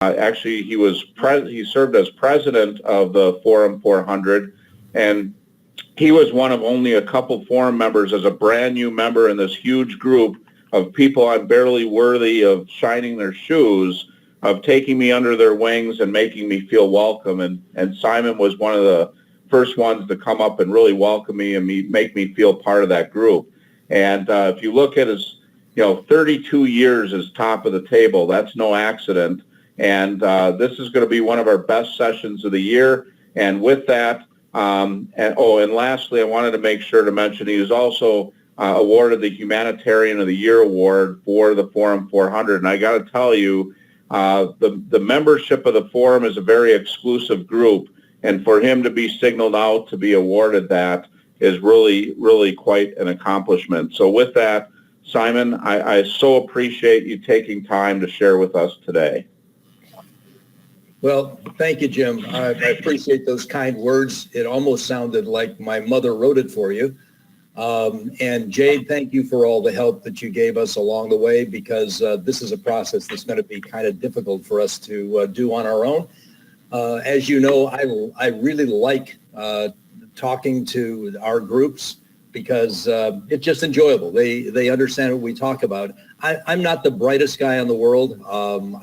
Actually, he served as president of the Forum 400, and he was one of only a couple forum members as a brand new member in this huge group of people I'm barely worthy of shining their shoes, of taking me under their wings and making me feel welcome. And Simon was one of the first ones to come up and really welcome me and make me feel part of that group. And if you look at his, 32 years as top of the table, that's no accident. And this is going to be one of our best sessions of the year. And with that, and lastly, I wanted to make sure to mention he was also awarded the Humanitarian of the Year award for the Forum 400. And I got to tell you, the membership of the Forum is a very exclusive group. And for him to be signaled out to be awarded that is really, really quite an accomplishment. So with that, Simon, I so appreciate you taking time to share with us today. Well, thank you, Jim. I appreciate those kind words. It almost sounded like my mother wrote it for you. And Jade, thank you for all the help that you gave us along the way, because this is a process that's going to be kind of difficult for us to do on our own. As you know, I really like talking to our groups because it's just enjoyable. They understand what we talk about. I'm not the brightest guy in the world.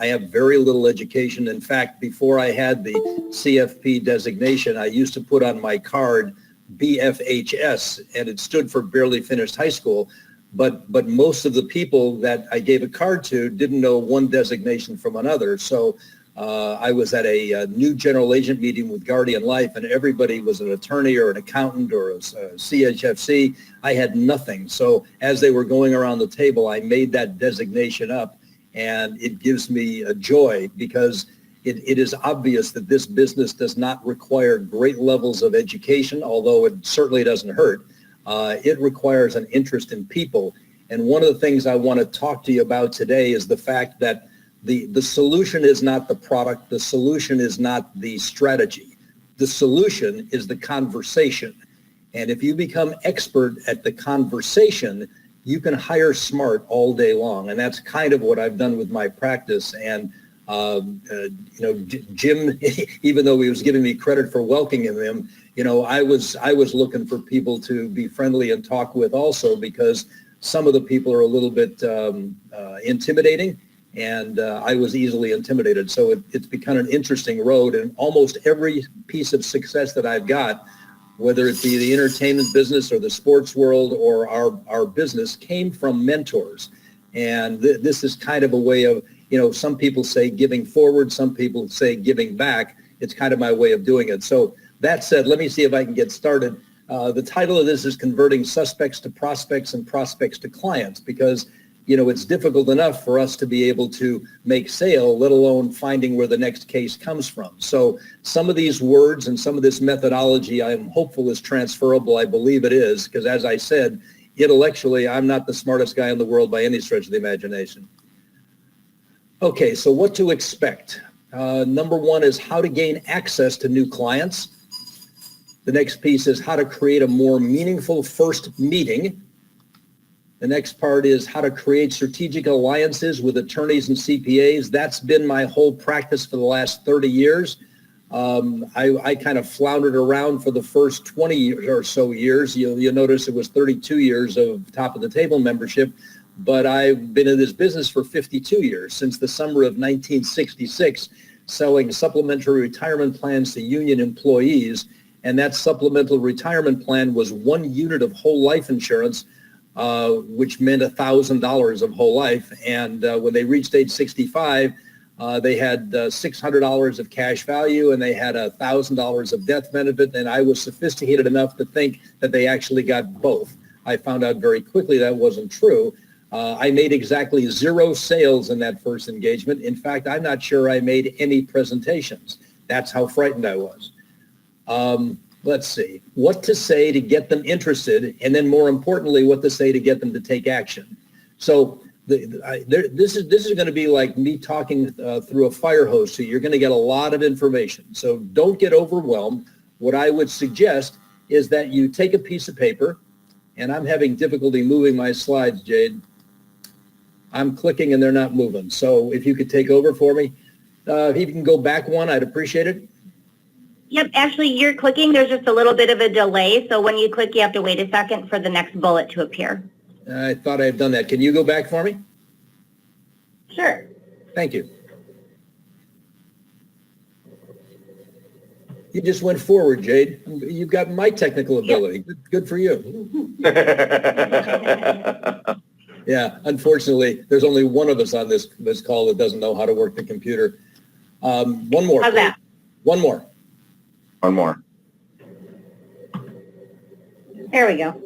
I have very little education. In fact, before I had the CFP designation, I used to put on my card BFHS, and it stood for barely finished high school. But most of the people that I gave a card to didn't know one designation from another. So I was at a new general agent meeting with Guardian Life, and everybody was an attorney or an accountant or a CHFC. I had nothing. So as they were going around the table, I made that designation up, and it gives me a joy because it is obvious that this business does not require great levels of education, although it certainly doesn't hurt. It requires an interest in people. And one of the things I want to talk to you about today is the fact that the solution is not the product. The solution is not the strategy. The solution is the conversation. And if you become expert at the conversation, you can hire smart all day long. And that's kind of what I've done with my practice. And, Jim, even though he was giving me credit for welcoming him, I was looking for people to be friendly and talk with also, because some of the people are a little bit intimidating. And I was easily intimidated. So it's become an interesting road. And almost every piece of success that I've got, whether it be the entertainment business or the sports world or our business, came from mentors. And this is kind of a way of, some people say giving forward, some people say giving back. It's kind of my way of doing it. So that said, let me see if I can get started. The title of this is Converting Suspects to Prospects and Prospects to Clients, because it's difficult enough for us to be able to make sale, let alone finding where the next case comes from. So some of these words and some of this methodology, I'm hopeful is transferable. I believe it is, because as I said, intellectually, I'm not the smartest guy in the world by any stretch of the imagination. Okay, so what to expect? Number one is how to gain access to new clients. The next piece is how to create a more meaningful first meeting. The next part is how to create strategic alliances with attorneys and CPAs. That's been my whole practice for the last 30 years. I kind of floundered around for the first 20 or so years. You'll notice it was 32 years of top of the table membership, but I've been in this business for 52 years, since the summer of 1966, selling supplementary retirement plans to union employees. And that supplemental retirement plan was one unit of whole life insurance, which meant $1,000 of whole life. And when they reached age 65, they had $600 of cash value, and they had $1,000 of death benefit. And I was sophisticated enough to think that they actually got both. I found out very quickly that wasn't true. I made exactly 0 sales in that first engagement. In fact, I'm not sure I made any presentations. That's how frightened I was. Let's see, what to say to get them interested, and then more importantly, what to say to get them to take action. So this is going to be like me talking through a fire hose. So you're going to get a lot of information. So don't get overwhelmed. What I would suggest is that you take a piece of paper, and I'm having difficulty moving my slides, Jade. I'm clicking and they're not moving. So if you could take over for me. If you can go back one, I'd appreciate it. Yep, actually, you're clicking. There's just a little bit of a delay. So when you click, you have to wait a second for the next bullet to appear. I thought I had done that. Can you go back for me? Sure. Thank you. You just went forward, Jade. You've got my technical ability. Good for you. Yeah, unfortunately, there's only one of us on this call that doesn't know how to work the computer. One more. How's that? One more. One more. There we go.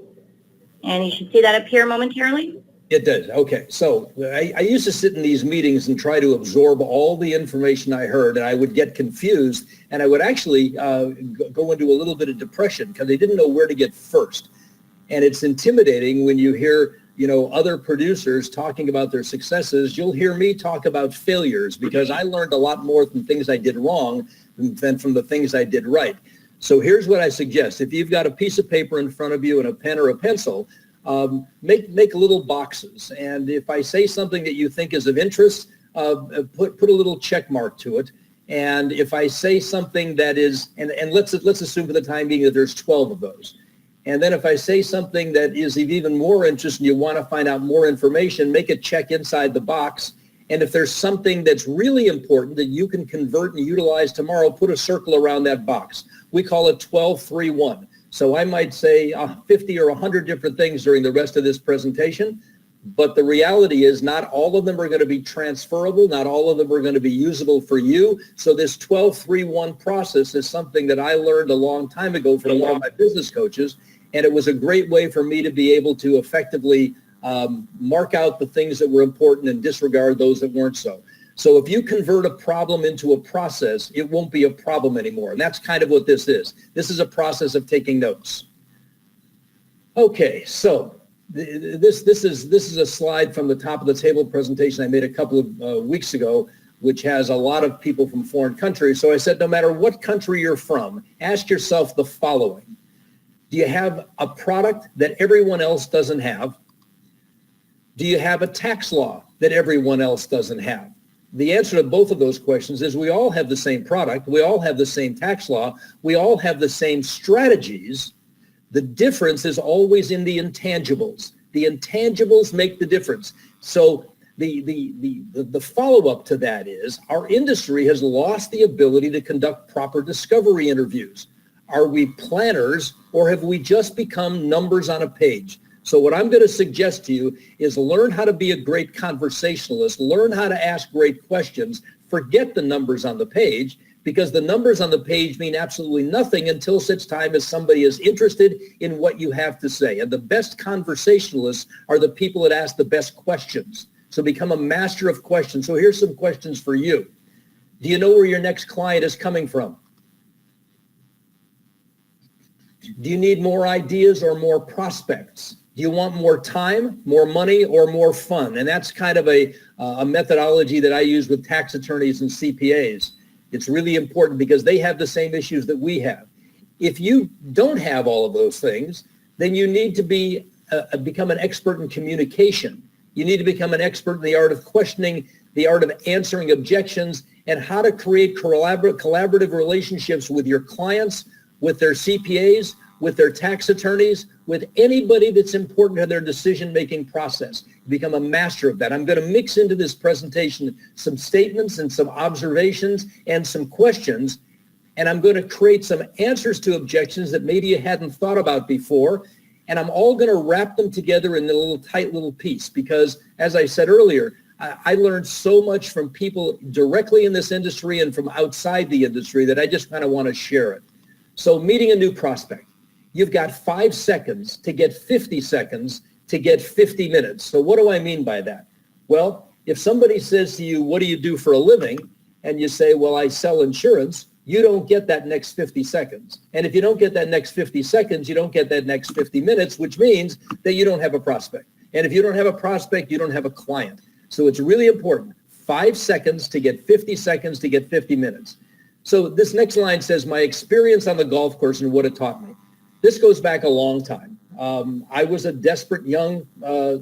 And you should see that appear momentarily. It does. Okay. So I used to sit in these meetings and try to absorb all the information I heard, and I would get confused, and I would actually go into a little bit of depression because I didn't know where to get first. And it's intimidating when you hear, other producers talking about their successes. You'll hear me talk about failures because I learned a lot more from things I did wrong than from the things I did right. So here's what I suggest. If you've got a piece of paper in front of you and a pen or a pencil, make little boxes. And if I say something that you think is of interest, put a little check mark to it. And if I say something that is, and let's assume for the time being that there's 12 of those. And then if I say something that is of even more interest and you want to find out more information, make a check inside the box. And if there's something that's really important that you can convert and utilize tomorrow, put a circle around that box. We call it 12-3-1. So I might say 50 or 100 different things during the rest of this presentation, but the reality is not all of them are going to be transferable. Not all of them are going to be usable for you. So this 12-3-1 process is something that I learned a long time ago from one of my business coaches, and it was a great way for me to be able to effectively mark out the things that were important and disregard those that weren't so. So if you convert a problem into a process, it won't be a problem anymore. And that's kind of what this is. This is a process of taking notes. Okay, so this is a slide from the top of the table presentation I made a couple of weeks ago, which has a lot of people from foreign countries. So I said, no matter what country you're from, ask yourself the following. Do you have a product that everyone else doesn't have? Do you have a tax law that everyone else doesn't have? The answer to both of those questions is we all have the same product. We all have the same tax law. We all have the same strategies. The difference is always in the intangibles. The intangibles make the difference. So the follow-up to that is our industry has lost the ability to conduct proper discovery interviews. Are we planners or have we just become numbers on a page? So what I'm going to suggest to you is learn how to be a great conversationalist, learn how to ask great questions, forget the numbers on the page, because the numbers on the page mean absolutely nothing until such time as somebody is interested in what you have to say. And the best conversationalists are the people that ask the best questions. So become a master of questions. So here's some questions for you. Do you know where your next client is coming from? Do you need more ideas or more prospects? Do you want more time, more money, or more fun? And that's kind of a methodology that I use with tax attorneys and CPAs. It's really important because they have the same issues that we have. If you don't have all of those things, then you need to become an expert in communication. You need to become an expert in the art of questioning, the art of answering objections, and how to create collaborative relationships with your clients, with their CPAs, with their tax attorneys, with anybody that's important to their decision-making process. Become a master of that. I'm going to mix into this presentation some statements and some observations and some questions, and I'm going to create some answers to objections that maybe you hadn't thought about before, and I'm all going to wrap them together in a little tight little piece because, as I said earlier, I learned so much from people directly in this industry and from outside the industry that I just kind of want to share it. So meeting a new prospect. You've got 5 seconds to get 50 seconds to get 50 minutes. So what do I mean by that? Well, if somebody says to you, what do you do for a living? And you say, well, I sell insurance, you don't get that next 50 seconds. And if you don't get that next 50 seconds, you don't get that next 50 minutes, which means that you don't have a prospect. And if you don't have a prospect, you don't have a client. So it's really important. 5 seconds to get 50 seconds to get 50 minutes. So this next line says, my experience on the golf course and what it taught me. This goes back a long time. I was a desperate young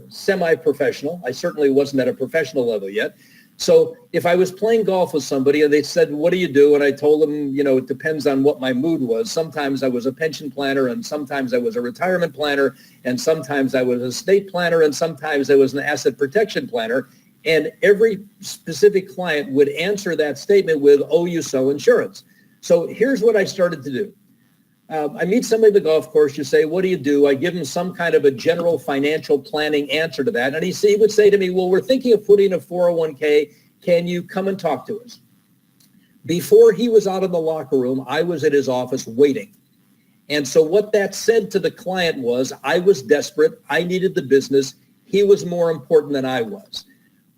semi-professional. I certainly wasn't at a professional level yet. So if I was playing golf with somebody and they said, what do you do? And I told them, it depends on what my mood was. Sometimes I was a pension planner, and sometimes I was a retirement planner, and sometimes I was an estate planner, and sometimes I was an asset protection planner. And every specific client would answer that statement with, oh, you sell insurance. So here's what I started to do. I meet somebody at the golf course. You say, what do you do? I give him some kind of a general financial planning answer to that. And he would say to me, well, we're thinking of putting a 401k. Can you come and talk to us? Before he was out of the locker room, I was at his office waiting. And so what that said to the client was, I was desperate. I needed the business. He was more important than I was.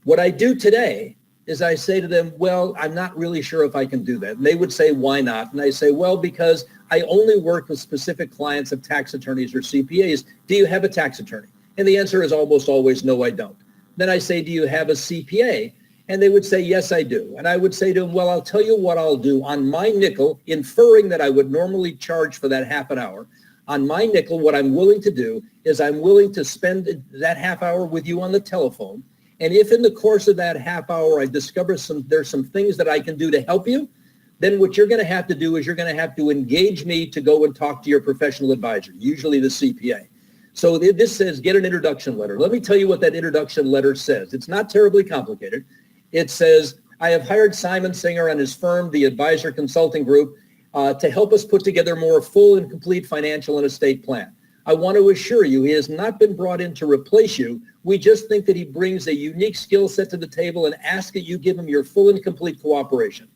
What I do today is I say to them, well, I'm not really sure if I can do that. And they would say, why not? And I say, well, because I only work with specific clients of tax attorneys or CPAs. Do you have a tax attorney? And the answer is almost always, no, I don't. Then I say, do you have a CPA? And they would say, yes, I do. And I would say to them, well, I'll tell you what I'll do. On my nickel, inferring that I would normally charge for that half an hour, on my nickel, what I'm willing to do is I'm willing to spend that half hour with you on the telephone. And if in the course of that half hour I discover there's some things that I can do to help you, then what you're going to have to do is you're going to have to engage me to go and talk to your professional advisor, usually the CPA. So this says get an introduction letter. Let me tell you what that introduction letter says. It's not terribly complicated. It says, I have hired Simon Singer and his firm, the Advisor Consulting Group, to help us put together more full and complete financial and estate plan. I want to assure you he has not been brought in to replace you. We just think that he brings a unique skill set to the table and ask that you give him your full and complete cooperation.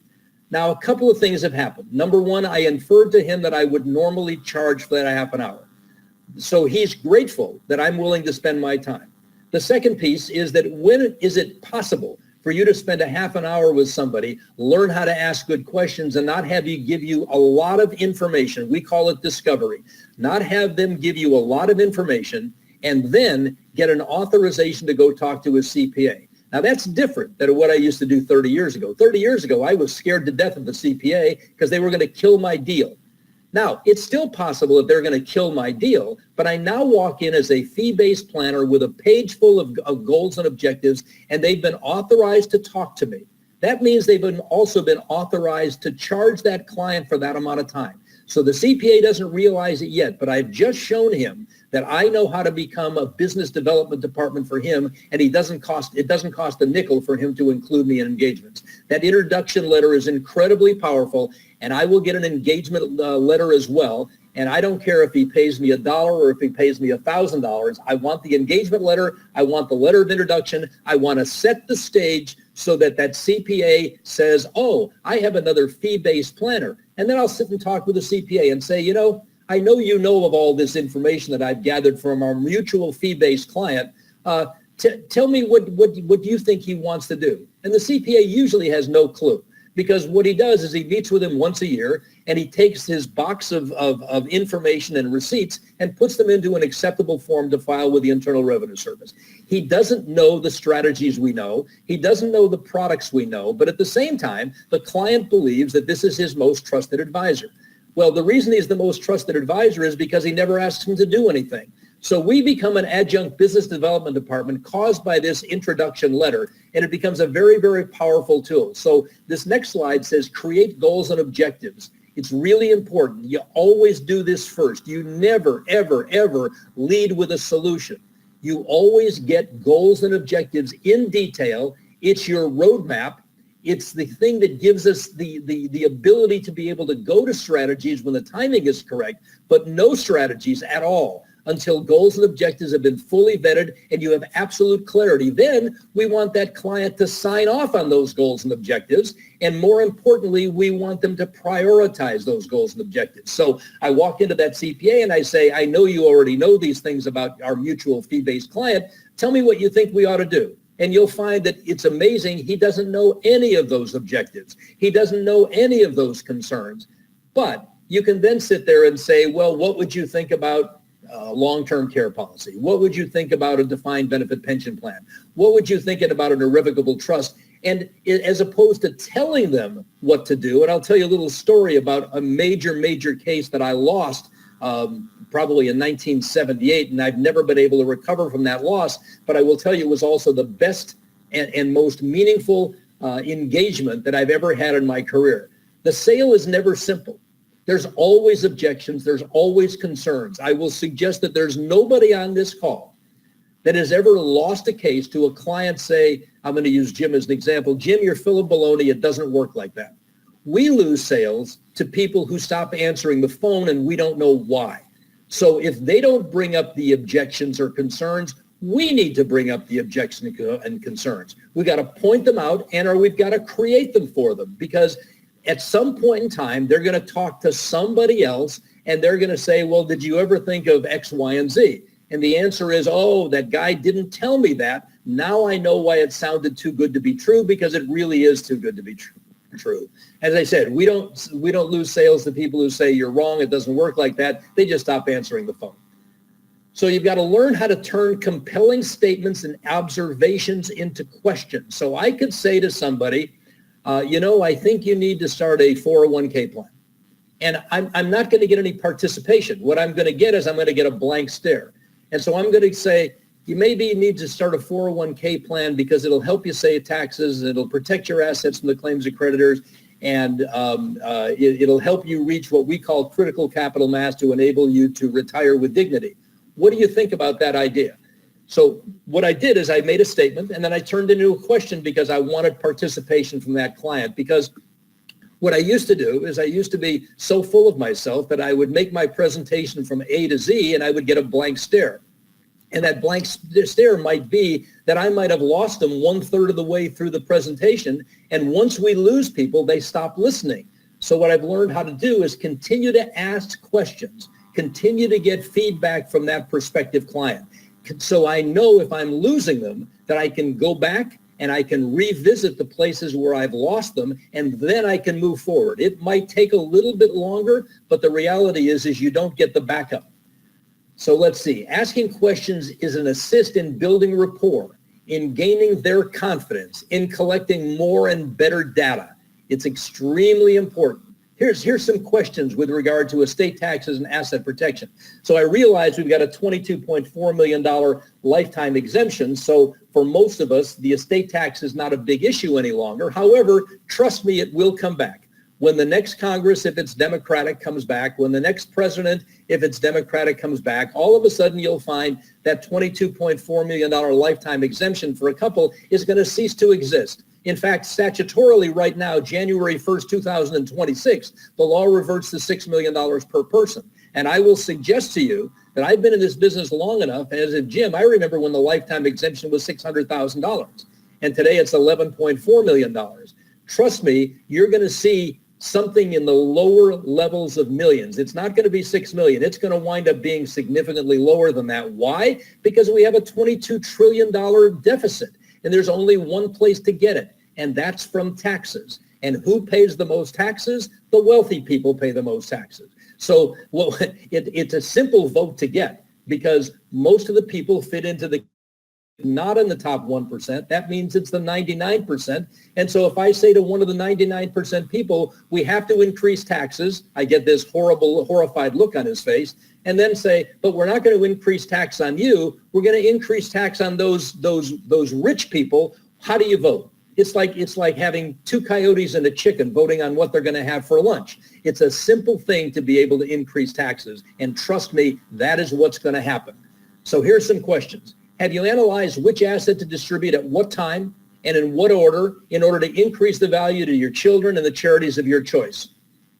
Now, a couple of things have happened. Number one, I inferred to him that I would normally charge for that half an hour. So he's grateful that I'm willing to spend my time. The second piece is that when is it possible for you to spend a half an hour with somebody, learn how to ask good questions, and not have you give you a lot of information? We call it discovery. Not have them give you a lot of information and then get an authorization to go talk to a CPA. Now, that's different than what I used to do 30 years ago. 30 years ago, I was scared to death of the CPA because they were going to kill my deal. Now, it's still possible that they're going to kill my deal, but I now walk in as a fee-based planner with a page full of goals and objectives, and they've been authorized to talk to me. That means they've also been authorized to charge that client for that amount of time. So the CPA doesn't realize it yet, but I've just shown him that I know how to become a business development department for him, and it doesn't cost a nickel for him to include me in engagements. That introduction letter is incredibly powerful, and I will get an engagement letter as well. And I don't care if he pays me $1 or if he pays me $1,000. I want the engagement letter. I want the letter of introduction. I want to set the stage so that CPA says, oh, I have another fee-based planner. And then I'll sit and talk with the CPA and say, I know you know of all this information that I've gathered from our mutual fee-based client. Tell me what you think he wants to do. And the CPA usually has no clue, because what he does is he meets with him once a year and he takes his box of information and receipts and puts them into an acceptable form to file with the Internal Revenue Service. He doesn't know the strategies we know. He doesn't know the products we know. But at the same time, the client believes that this is his most trusted advisor. Well, the reason he's the most trusted advisor is because he never asks him to do anything. So we become an adjunct business development department caused by this introduction letter, and it becomes a very, very powerful tool. So this next slide says create goals and objectives. It's really important. You always do this first. You never, ever, ever lead with a solution. You always get goals and objectives in detail. It's your roadmap. It's the thing that gives us the ability to be able to go to strategies when the timing is correct, but no strategies at all until goals and objectives have been fully vetted and you have absolute clarity. Then we want that client to sign off on those goals and objectives. And more importantly, we want them to prioritize those goals and objectives. So I walk into that CPA and I say, I know you already know these things about our mutual fee-based client. Tell me what you think we ought to do. And you'll find that it's amazing. He doesn't know any of those objectives. He doesn't know any of those concerns. But you can then sit there and say, well, what would you think about long-term care policy? What would you think about a defined benefit pension plan? What would you think about an irrevocable trust? And as opposed to telling them what to do, and I'll tell you a little story about a major case that I lost probably in 1978, and I've never been able to recover from that loss, but I will tell you it was also the best and most meaningful engagement that I've ever had in my career. The sale is never simple. There's always objections. There's always concerns. I will suggest that there's nobody on this call that has ever lost a case to a client say, I'm going to use Jim as an example, Jim, you're full of baloney. It doesn't work like that. We lose sales to people who stop answering the phone and we don't know why. So if they don't bring up the objections or concerns, we need to bring up the objections and concerns. We've got to point them out or we've got to create them for them, because at some point in time, they're going to talk to somebody else and they're going to say, well, did you ever think of X, Y, and Z? And the answer is, oh, that guy didn't tell me that. Now I know why it sounded too good to be true, because it really is too good to be true. As I said, we don't lose sales to people who say you're wrong, it doesn't work like that. They just stop answering the phone. So you've got to learn how to turn compelling statements and observations into questions. So I could say to somebody, I think you need to start a 401k plan. And I'm not going to get any participation. What I'm going to get is I'm going to get a blank stare. And so I'm going to say, you maybe need to start a 401k plan because it'll help you save taxes, it'll protect your assets from the claims of creditors, and it'll help you reach what we call critical capital mass to enable you to retire with dignity. What do you think about that idea? So what I did is I made a statement and then I turned it into a question because I wanted participation from that client. Because what I used to do is I used to be so full of myself that I would make my presentation from A to Z and I would get a blank stare. And that blank stare might be that I might have lost them 1/3 of the way through the presentation. And once we lose people, they stop listening. So what I've learned how to do is continue to ask questions, continue to get feedback from that prospective client. So I know if I'm losing them, that I can go back and I can revisit the places where I've lost them, and then I can move forward. It might take a little bit longer, but the reality is you don't get the backup. So let's see. Asking questions is an assist in building rapport, in gaining their confidence, in collecting more and better data. It's extremely important. Here's some questions with regard to estate taxes and asset protection. So I realize we've got a $22.4 million lifetime exemption. So for most of us, the estate tax is not a big issue any longer. However, trust me, it will come back. When the next Congress, if it's Democratic, comes back, when the next president, if it's Democratic, comes back, all of a sudden you'll find that $22.4 million lifetime exemption for a couple is going to cease to exist. In fact, statutorily right now, January 1st, 2026, the law reverts to $6 million per person. And I will suggest to you that I've been in this business long enough, as a Jim, I remember when the lifetime exemption was $600,000. And today it's $11.4 million. Trust me, you're going to see something in the lower levels of millions. It's not going to be 6 million. It's going to wind up being significantly lower than that. Why? Because we have a $22 trillion deficit. And there's only one place to get it, and that's from taxes. And who pays the most taxes? The wealthy people pay the most taxes. So it's a simple vote to get, because most of the people fit into the not in the top 1%. That means it's the 99%. And so if I say to one of the 99% people, we have to increase taxes, I get this horrified look on his face, and then say, but we're not going to increase tax on you. We're going to increase tax on those rich people. How do you vote? It's like having two coyotes and a chicken voting on what they're going to have for lunch. It's a simple thing to be able to increase taxes. And trust me, that is what's going to happen. So here's some questions. Have you analyzed which asset to distribute at what time and in what order in order to increase the value to your children and the charities of your choice?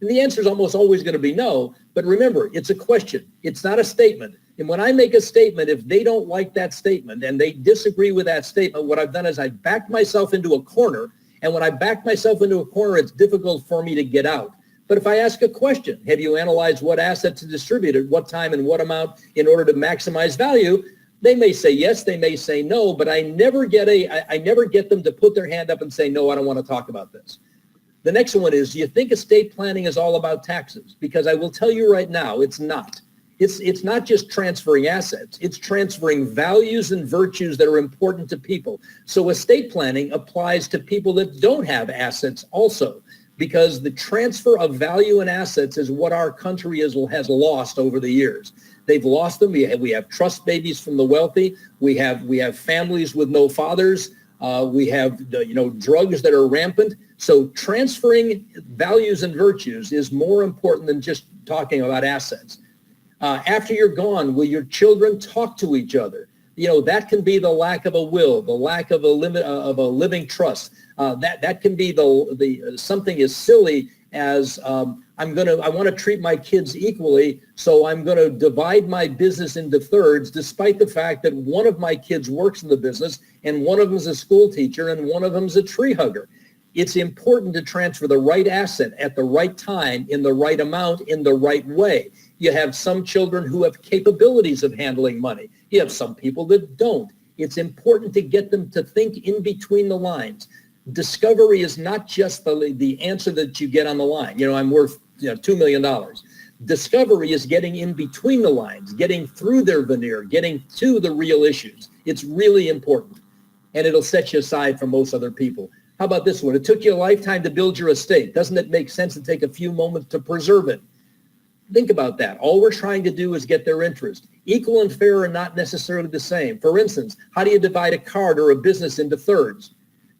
And the answer is almost always going to be no. But remember, it's a question. It's not a statement. And when I make a statement, if they don't like that statement and they disagree with that statement, what I've done is I backed myself into a corner. And when I back myself into a corner, it's difficult for me to get out. But if I ask a question, have you analyzed what asset to distribute at what time and what amount in order to maximize value? They may say yes, they may say no, but I never get them to put their hand up and say, no, I don't want to talk about this. The next one is, do you think estate planning is all about taxes? Because I will tell you right now, it's not. It's not just transferring assets. It's transferring values and virtues that are important to people. So estate planning applies to people that don't have assets also, because the transfer of value and assets is what our country has lost over the years. They've lost them. We have trust babies from the wealthy. We have families with no fathers. We have, drugs that are rampant. So transferring values and virtues is more important than just talking about assets. After you're gone, will your children talk to each other? That can be the lack of a will, the lack of a living trust. That can be the something as silly as I want to treat my kids equally, so I'm going to divide my business into thirds, despite the fact that one of my kids works in the business and one of them is a school teacher and one of them is a tree hugger. It's important to transfer the right asset at the right time, in the right amount, in the right way. You have some children who have capabilities of handling money. You have some people that don't. It's important to get them to think in between the lines. Discovery is not just the answer that you get on the line. I'm worth $2 million. Discovery is getting in between the lines, getting through their veneer, getting to the real issues. It's really important, and it'll set you aside from most other people. How about this one? It took you a lifetime to build your estate. Doesn't it make sense to take a few moments to preserve it? Think about that. All we're trying to do is get their interest. Equal and fair are not necessarily the same. For instance, how do you divide a card or a business into thirds?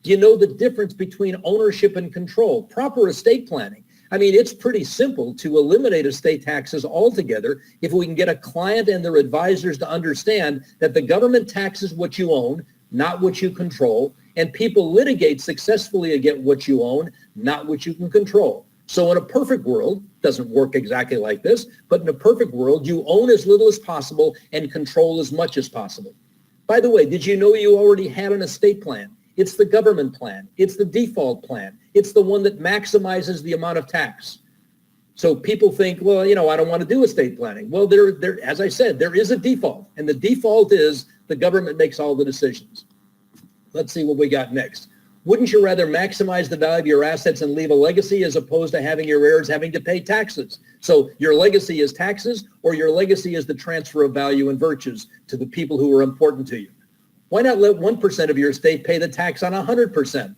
Do you know the difference between ownership and control? Proper estate planning. It's pretty simple to eliminate estate taxes altogether if we can get a client and their advisors to understand that the government taxes what you own, not what you control, and people litigate successfully to get what you own, not what you can control. So in a perfect world, doesn't work exactly like this, but in a perfect world, you own as little as possible and control as much as possible. By the way, did you know you already had an estate plan? It's the government plan. It's the default plan. It's the one that maximizes the amount of tax. So people think, well, I don't want to do estate planning. Well, there, as I said, there is a default, and the default is the government makes all the decisions. Let's see what we got next. Wouldn't you rather maximize the value of your assets and leave a legacy as opposed to having your heirs having to pay taxes? So your legacy is taxes, or your legacy is the transfer of value and virtues to the people who are important to you. Why not let 1% of your estate pay the tax on 100%?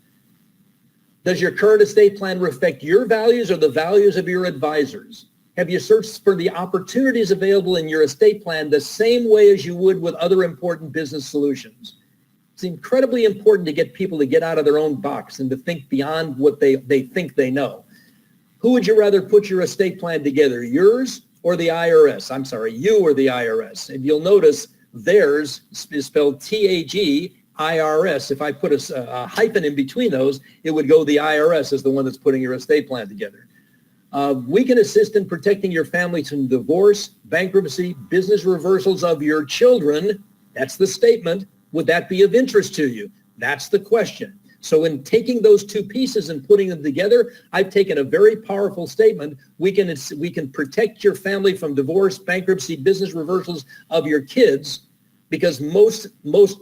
Does your current estate plan reflect your values or the values of your advisors? Have you searched for the opportunities available in your estate plan the same way as you would with other important business solutions? It's incredibly important to get people to get out of their own box and to think beyond what they think they know. Who would you rather put your estate plan together, yours or the IRS? I'm sorry, you or the IRS. And you'll notice theirs is spelled TAGIRS. If I put a hyphen in between those, it would go the IRS as the one that's putting your estate plan together. We can assist in protecting your family from divorce, bankruptcy, business reversals of your children. That's the statement. Would that be of interest to you? That's the question. So in taking those two pieces and putting them together, I've taken a very powerful statement. We can protect your family from divorce, bankruptcy, business reversals of your kids, because most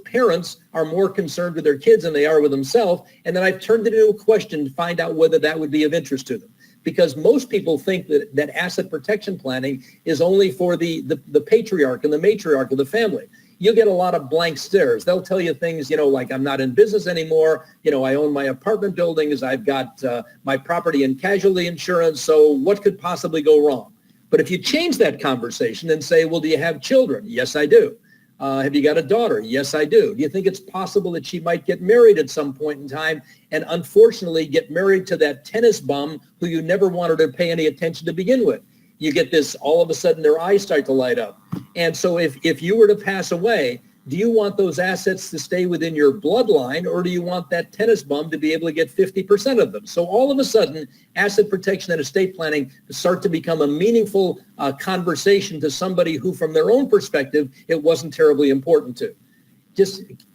parents are more concerned with their kids than they are with themselves. And then I've turned it into a question to find out whether that would be of interest to them. Because most people think that asset protection planning is only for the patriarch and the matriarch of the family. You get a lot of blank stares. They'll tell you things, like I'm not in business anymore. I own my apartment buildings. I've got my property and casualty insurance. So what could possibly go wrong? But if you change that conversation and say, well, do you have children? Yes, I do. Have you got a daughter? Yes, I do. Do you think it's possible that she might get married at some point in time and unfortunately get married to that tennis bum who you never wanted to pay any attention to begin with? You get this, all of a sudden their eyes start to light up. And so if you were to pass away, do you want those assets to stay within your bloodline, or do you want that tennis bum to be able to get 50% of them? So all of a sudden, asset protection and estate planning start to become a meaningful conversation to somebody who, from their own perspective, it wasn't terribly important to.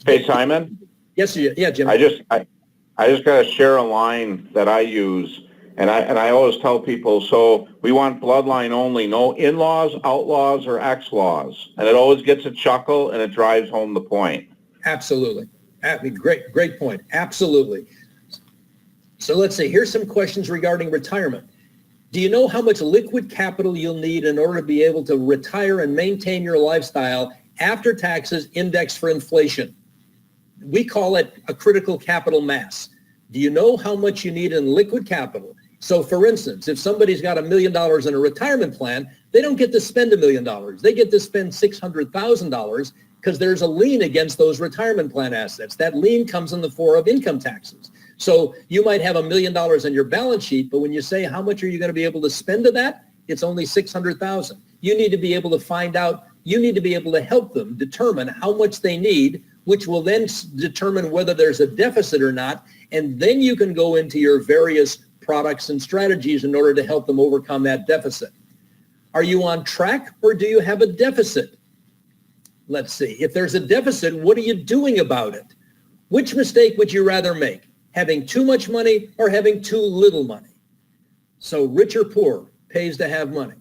Hey, Simon? Yes, yeah, Jim. I just got to share a line that I use. And I always tell people, so we want bloodline only, no in-laws, outlaws, or ex-laws. And it always gets a chuckle, and it drives home the point. Absolutely. Great point. Absolutely. So let's see. Here's some questions regarding retirement. Do you know how much liquid capital you'll need in order to be able to retire and maintain your lifestyle after taxes indexed for inflation? We call it a critical capital mass. Do you know how much you need in liquid capital? So for instance, if somebody's got $1 million in a retirement plan, they don't get to spend $1 million. They get to spend $600,000 because there's a lien against those retirement plan assets. That lien comes in the form of income taxes. So you might have $1 million on your balance sheet, but when you say how much are you going to be able to spend of that, it's only $600,000. You need to be able to find out, you need to be able to help them determine how much they need, which will then determine whether there's a deficit or not. And then you can go into your various products and strategies in order to help them overcome that deficit. Are you on track or do you have a deficit? Let's see. If there's a deficit, what are you doing about it? Which mistake would you rather make? Having too much money or having too little money? So rich or poor, pays to have money.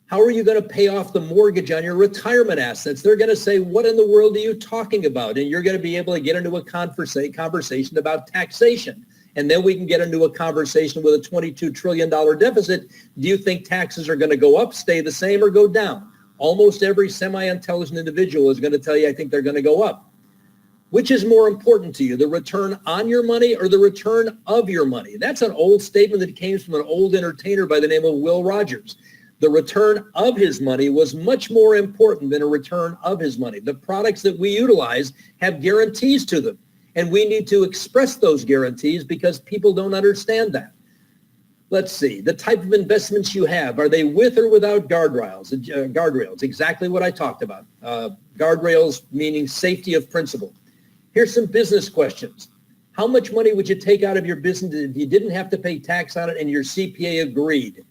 How are you going to pay off the mortgage on your retirement assets? They're going to say, what in the world are you talking about? And you're going to be able to get into a conversation about taxation. And then we can get into a conversation with a $22 trillion deficit. Do you think taxes are going to go up, stay the same, or go down? Almost every semi-intelligent individual is going to tell you, I think they're going to go up. Which is more important to you, the return on your money or the return of your money? That's an old statement that came from an old entertainer by the name of Will Rogers. The return of his money was much more important than a return of his money. The products that we utilize have guarantees to them, and we need to express those guarantees because people don't understand that. Let's see, the type of investments you have, are they with or without guardrails? Guardrails, exactly what I talked about. Guardrails meaning safety of principle. Here's some business questions. How much money would you take out of your business if you didn't have to pay tax on it and your CPA agreed?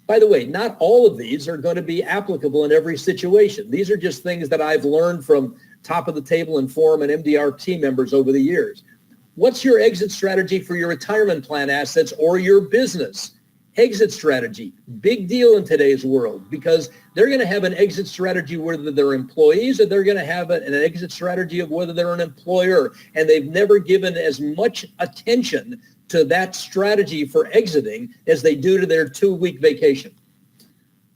By the way, not all of these are going to be applicable in every situation. These are just things that I've learned from Top of the Table and Forum and MDRT members over the years. What's your exit strategy for your retirement plan assets or your business? Exit strategy, big deal in today's world because they're going to have an exit strategy whether they're employees or they're going to have an exit strategy of whether they're an employer, and they've never given as much attention to that strategy for exiting as they do to their 2-week vacation.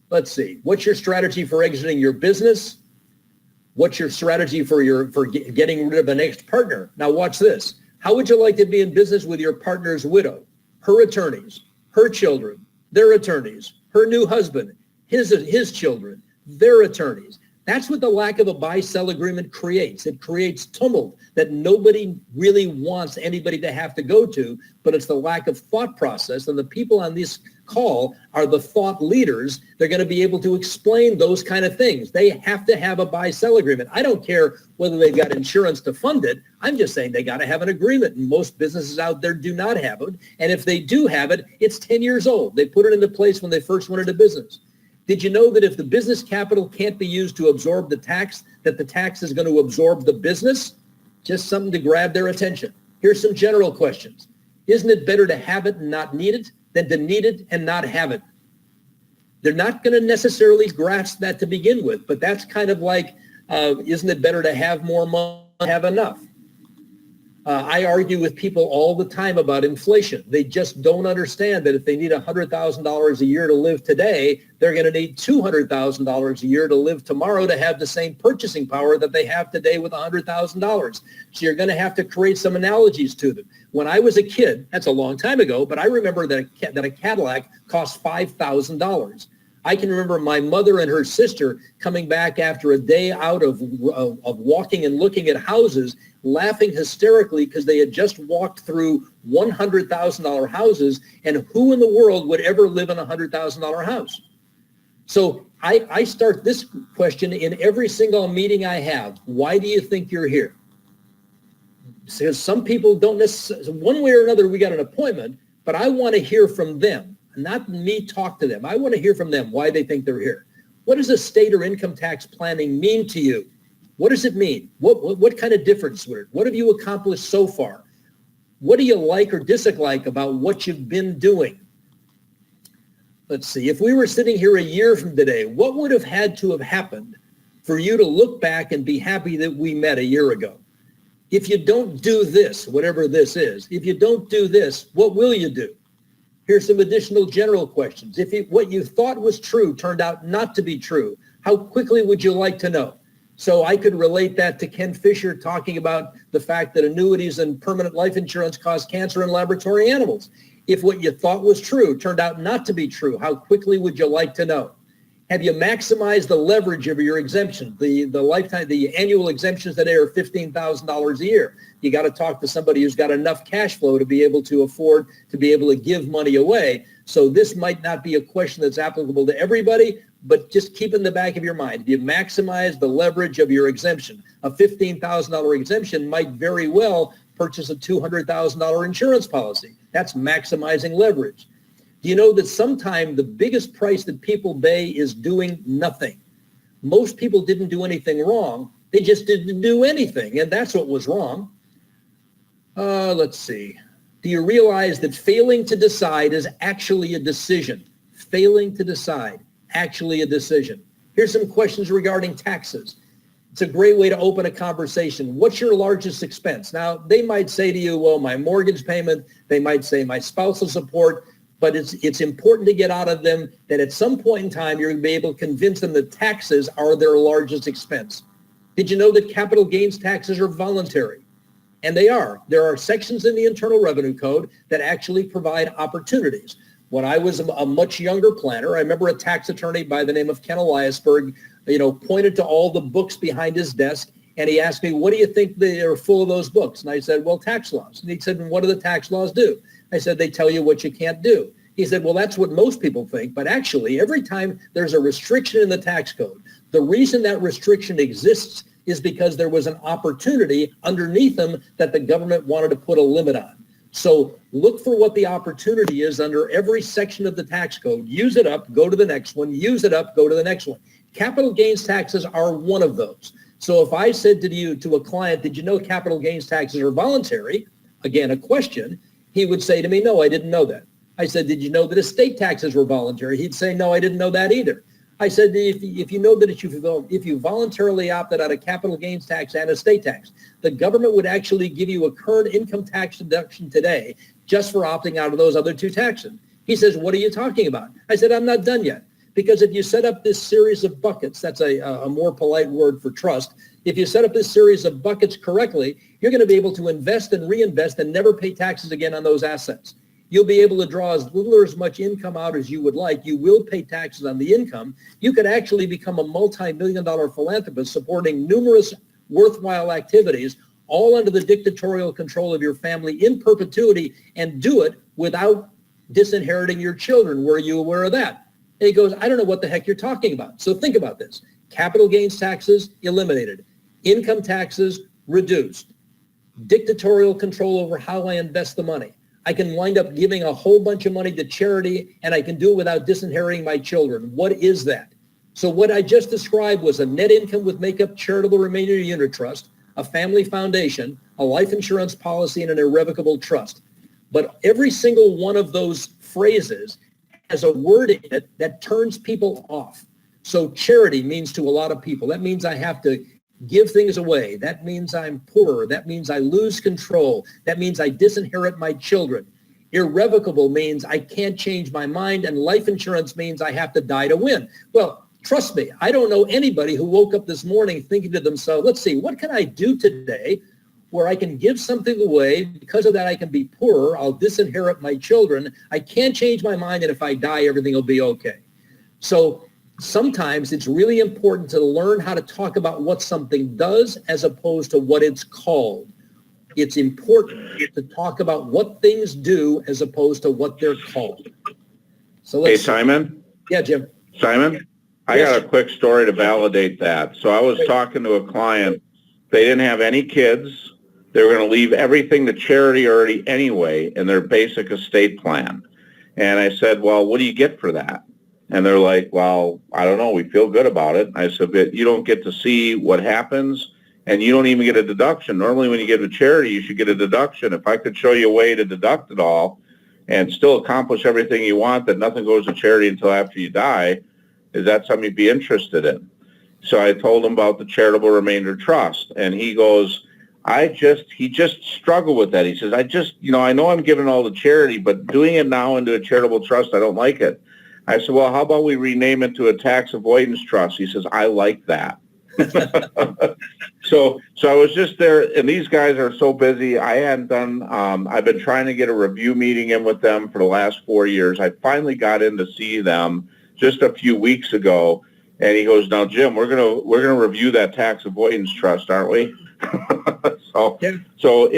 Let's see. What's your strategy for exiting your business? What's your strategy for getting rid of an ex-partner? Now watch this. How would you like to be in business with your partner's widow, her attorneys, her children, their attorneys, her new husband, his children, their attorneys? That's what the lack of a buy-sell agreement creates. It creates tumult that nobody really wants anybody to have to go to, but it's the lack of thought process. And the people on this call are the thought leaders. They're going to be able to explain those kind of things. They have to have a buy-sell agreement. I don't care whether they've got insurance to fund it. I'm just saying they got to have an agreement. And most businesses out there do not have it. And if they do have it, it's 10 years old. They put it into place when they first went into business. Did you know that if the business capital can't be used to absorb the tax, that the tax is going to absorb the business? Just something to grab their attention. Here's some general questions. Isn't it better to have it and not need it than to need it and not have it? They're not going to necessarily grasp that to begin with, but that's kind of like, isn't it better to have more money than have enough? I argue with people all the time about inflation. They just don't understand that if they need $100,000 a year to live today, they're going to need $200,000 a year to live tomorrow to have the same purchasing power that they have today with $100,000. So you're going to have to create some analogies to them. When I was a kid, that's a long time ago, but I remember that a Cadillac cost $5,000. I can remember my mother and her sister coming back after a day out of walking and looking at houses, laughing hysterically because they had just walked through $100,000 houses, and who in the world would ever live in a $100,000 house? So I start this question in every single meeting I have. Why do you think you're here? Because some people don't necessarily, one way or another, we got an appointment, but I want to hear from them, not me talk to them. I want to hear from them why they think they're here. What does estate or income tax planning mean to you? What does it mean? What kind of difference would it? What have you accomplished so far? What do you like or dislike about what you've been doing? Let's see. If we were sitting here a year from today, what would have had to have happened for you to look back and be happy that we met a year ago? If you don't do this, whatever this is, if you don't do this, what will you do? Here's some additional general questions. If what you thought was true turned out not to be true, how quickly would you like to know? So I could relate that to Ken Fisher talking about the fact that annuities and permanent life insurance cause cancer in laboratory animals. If what you thought was true turned out not to be true, how quickly would you like to know? Have you maximized the leverage of your exemption, the annual exemptions that are $15,000 a year? You got to talk to somebody who's got enough cash flow to be able to afford to be able to give money away. So this might not be a question that's applicable to everybody, but just keep in the back of your mind, if you maximize the leverage of your exemption, a $15,000 exemption might very well purchase a $200,000 insurance policy. That's maximizing leverage. Do you know that sometimes the biggest price that people pay is doing nothing? Most people didn't do anything wrong. They just didn't do anything, and that's what was wrong. Let's see. Do you realize that failing to decide is actually a decision? Failing to decide, actually a decision. Here's some questions regarding taxes. It's a great way to open a conversation. What's your largest expense? Now, they might say to you, well, my mortgage payment. They might say my spousal support. But it's important to get out of them that at some point in time, you're going to be able to convince them that taxes are their largest expense. Did you know that capital gains taxes are voluntary? And they are. There are sections in the Internal Revenue Code that actually provide opportunities. When I was a much younger planner, I remember a tax attorney by the name of Ken Eliasberg, pointed to all the books behind his desk, and he asked me, what do you think they are full of those books? And I said, well, tax laws. And he said, and what do the tax laws do? I said, they tell you what you can't do. He said, well, that's what most people think. But actually, every time there's a restriction in the tax code, the reason that restriction exists is because there was an opportunity underneath them that the government wanted to put a limit on. So look for what the opportunity is under every section of the tax code. Use it up, go to the next one. Use it up, go to the next one. Capital gains taxes are one of those. So if I said to a client, did you know capital gains taxes are voluntary? Again, a question. He would say to me, no, I didn't know that. I said, did you know that estate taxes were voluntary? He'd say, no, I didn't know that either. I said, if you know that if you voluntarily opted out of capital gains tax and estate tax, the government would actually give you a current income tax deduction today just for opting out of those other two taxes. He says, what are you talking about? I said, I'm not done yet. Because if you set up this series of buckets, that's a more polite word for trust. If you set up this series of buckets correctly, you're going to be able to invest and reinvest and never pay taxes again on those assets. You'll be able to draw as little or as much income out as you would like. You will pay taxes on the income. You could actually become a multi-million-dollar philanthropist supporting numerous worthwhile activities, all under the dictatorial control of your family in perpetuity, and do it without disinheriting your children. Were you aware of that? And he goes, I don't know what the heck you're talking about. So think about this. Capital gains taxes eliminated. Income taxes reduced. Dictatorial control over how I invest the money. I can wind up giving a whole bunch of money to charity, and I can do it without disinheriting my children. What is that? So what I just described was a net income with make-up charitable remainder unit trust, a family foundation, a life insurance policy, and an irrevocable trust. But every single one of those phrases has a word in it that turns people off. So charity means to a lot of people, that means I have to give things away. That means I'm poor. That means I lose control. That means I disinherit my children. Irrevocable means I can't change my mind, and life insurance means I have to die to win. Well, trust me, I don't know anybody who woke up this morning thinking to themselves, let's see, what can I do today where I can give something away? Because of that, I can be poorer. I'll disinherit my children. I can't change my mind, and if I die, everything will be okay. So sometimes it's really important to learn how to talk about what something does as opposed to what it's called. It's important to talk about what things do as opposed to what they're called. So let's Hey, Simon? Yeah, Jim. Simon? I Yes. got a quick story to validate that. So I was talking to a client. They didn't have any kids. They were going to leave everything to charity already anyway in their basic estate plan. And I said, well, what do you get for that? And they're like, well, I don't know. We feel good about it. I said, but you don't get to see what happens, and you don't even get a deduction. Normally when you give a charity, you should get a deduction. If I could show you a way to deduct it all and still accomplish everything you want, that nothing goes to charity until after you die, is that something you'd be interested in? So I told him about the charitable remainder trust, and he goes, he just struggled with that. He says, I know I'm giving all the charity, but doing it now into a charitable trust, I don't like it. I said, well, how about we rename it to a tax avoidance trust? He says, I like that. So I was just there, and these guys are so busy. I hadn't done, I've been trying to get a review meeting in with them for the last 4 years. I finally got in to see them just a few weeks ago, and he goes, "Now, Jim, we're gonna review that tax avoidance trust, aren't we?" So, Yeah. so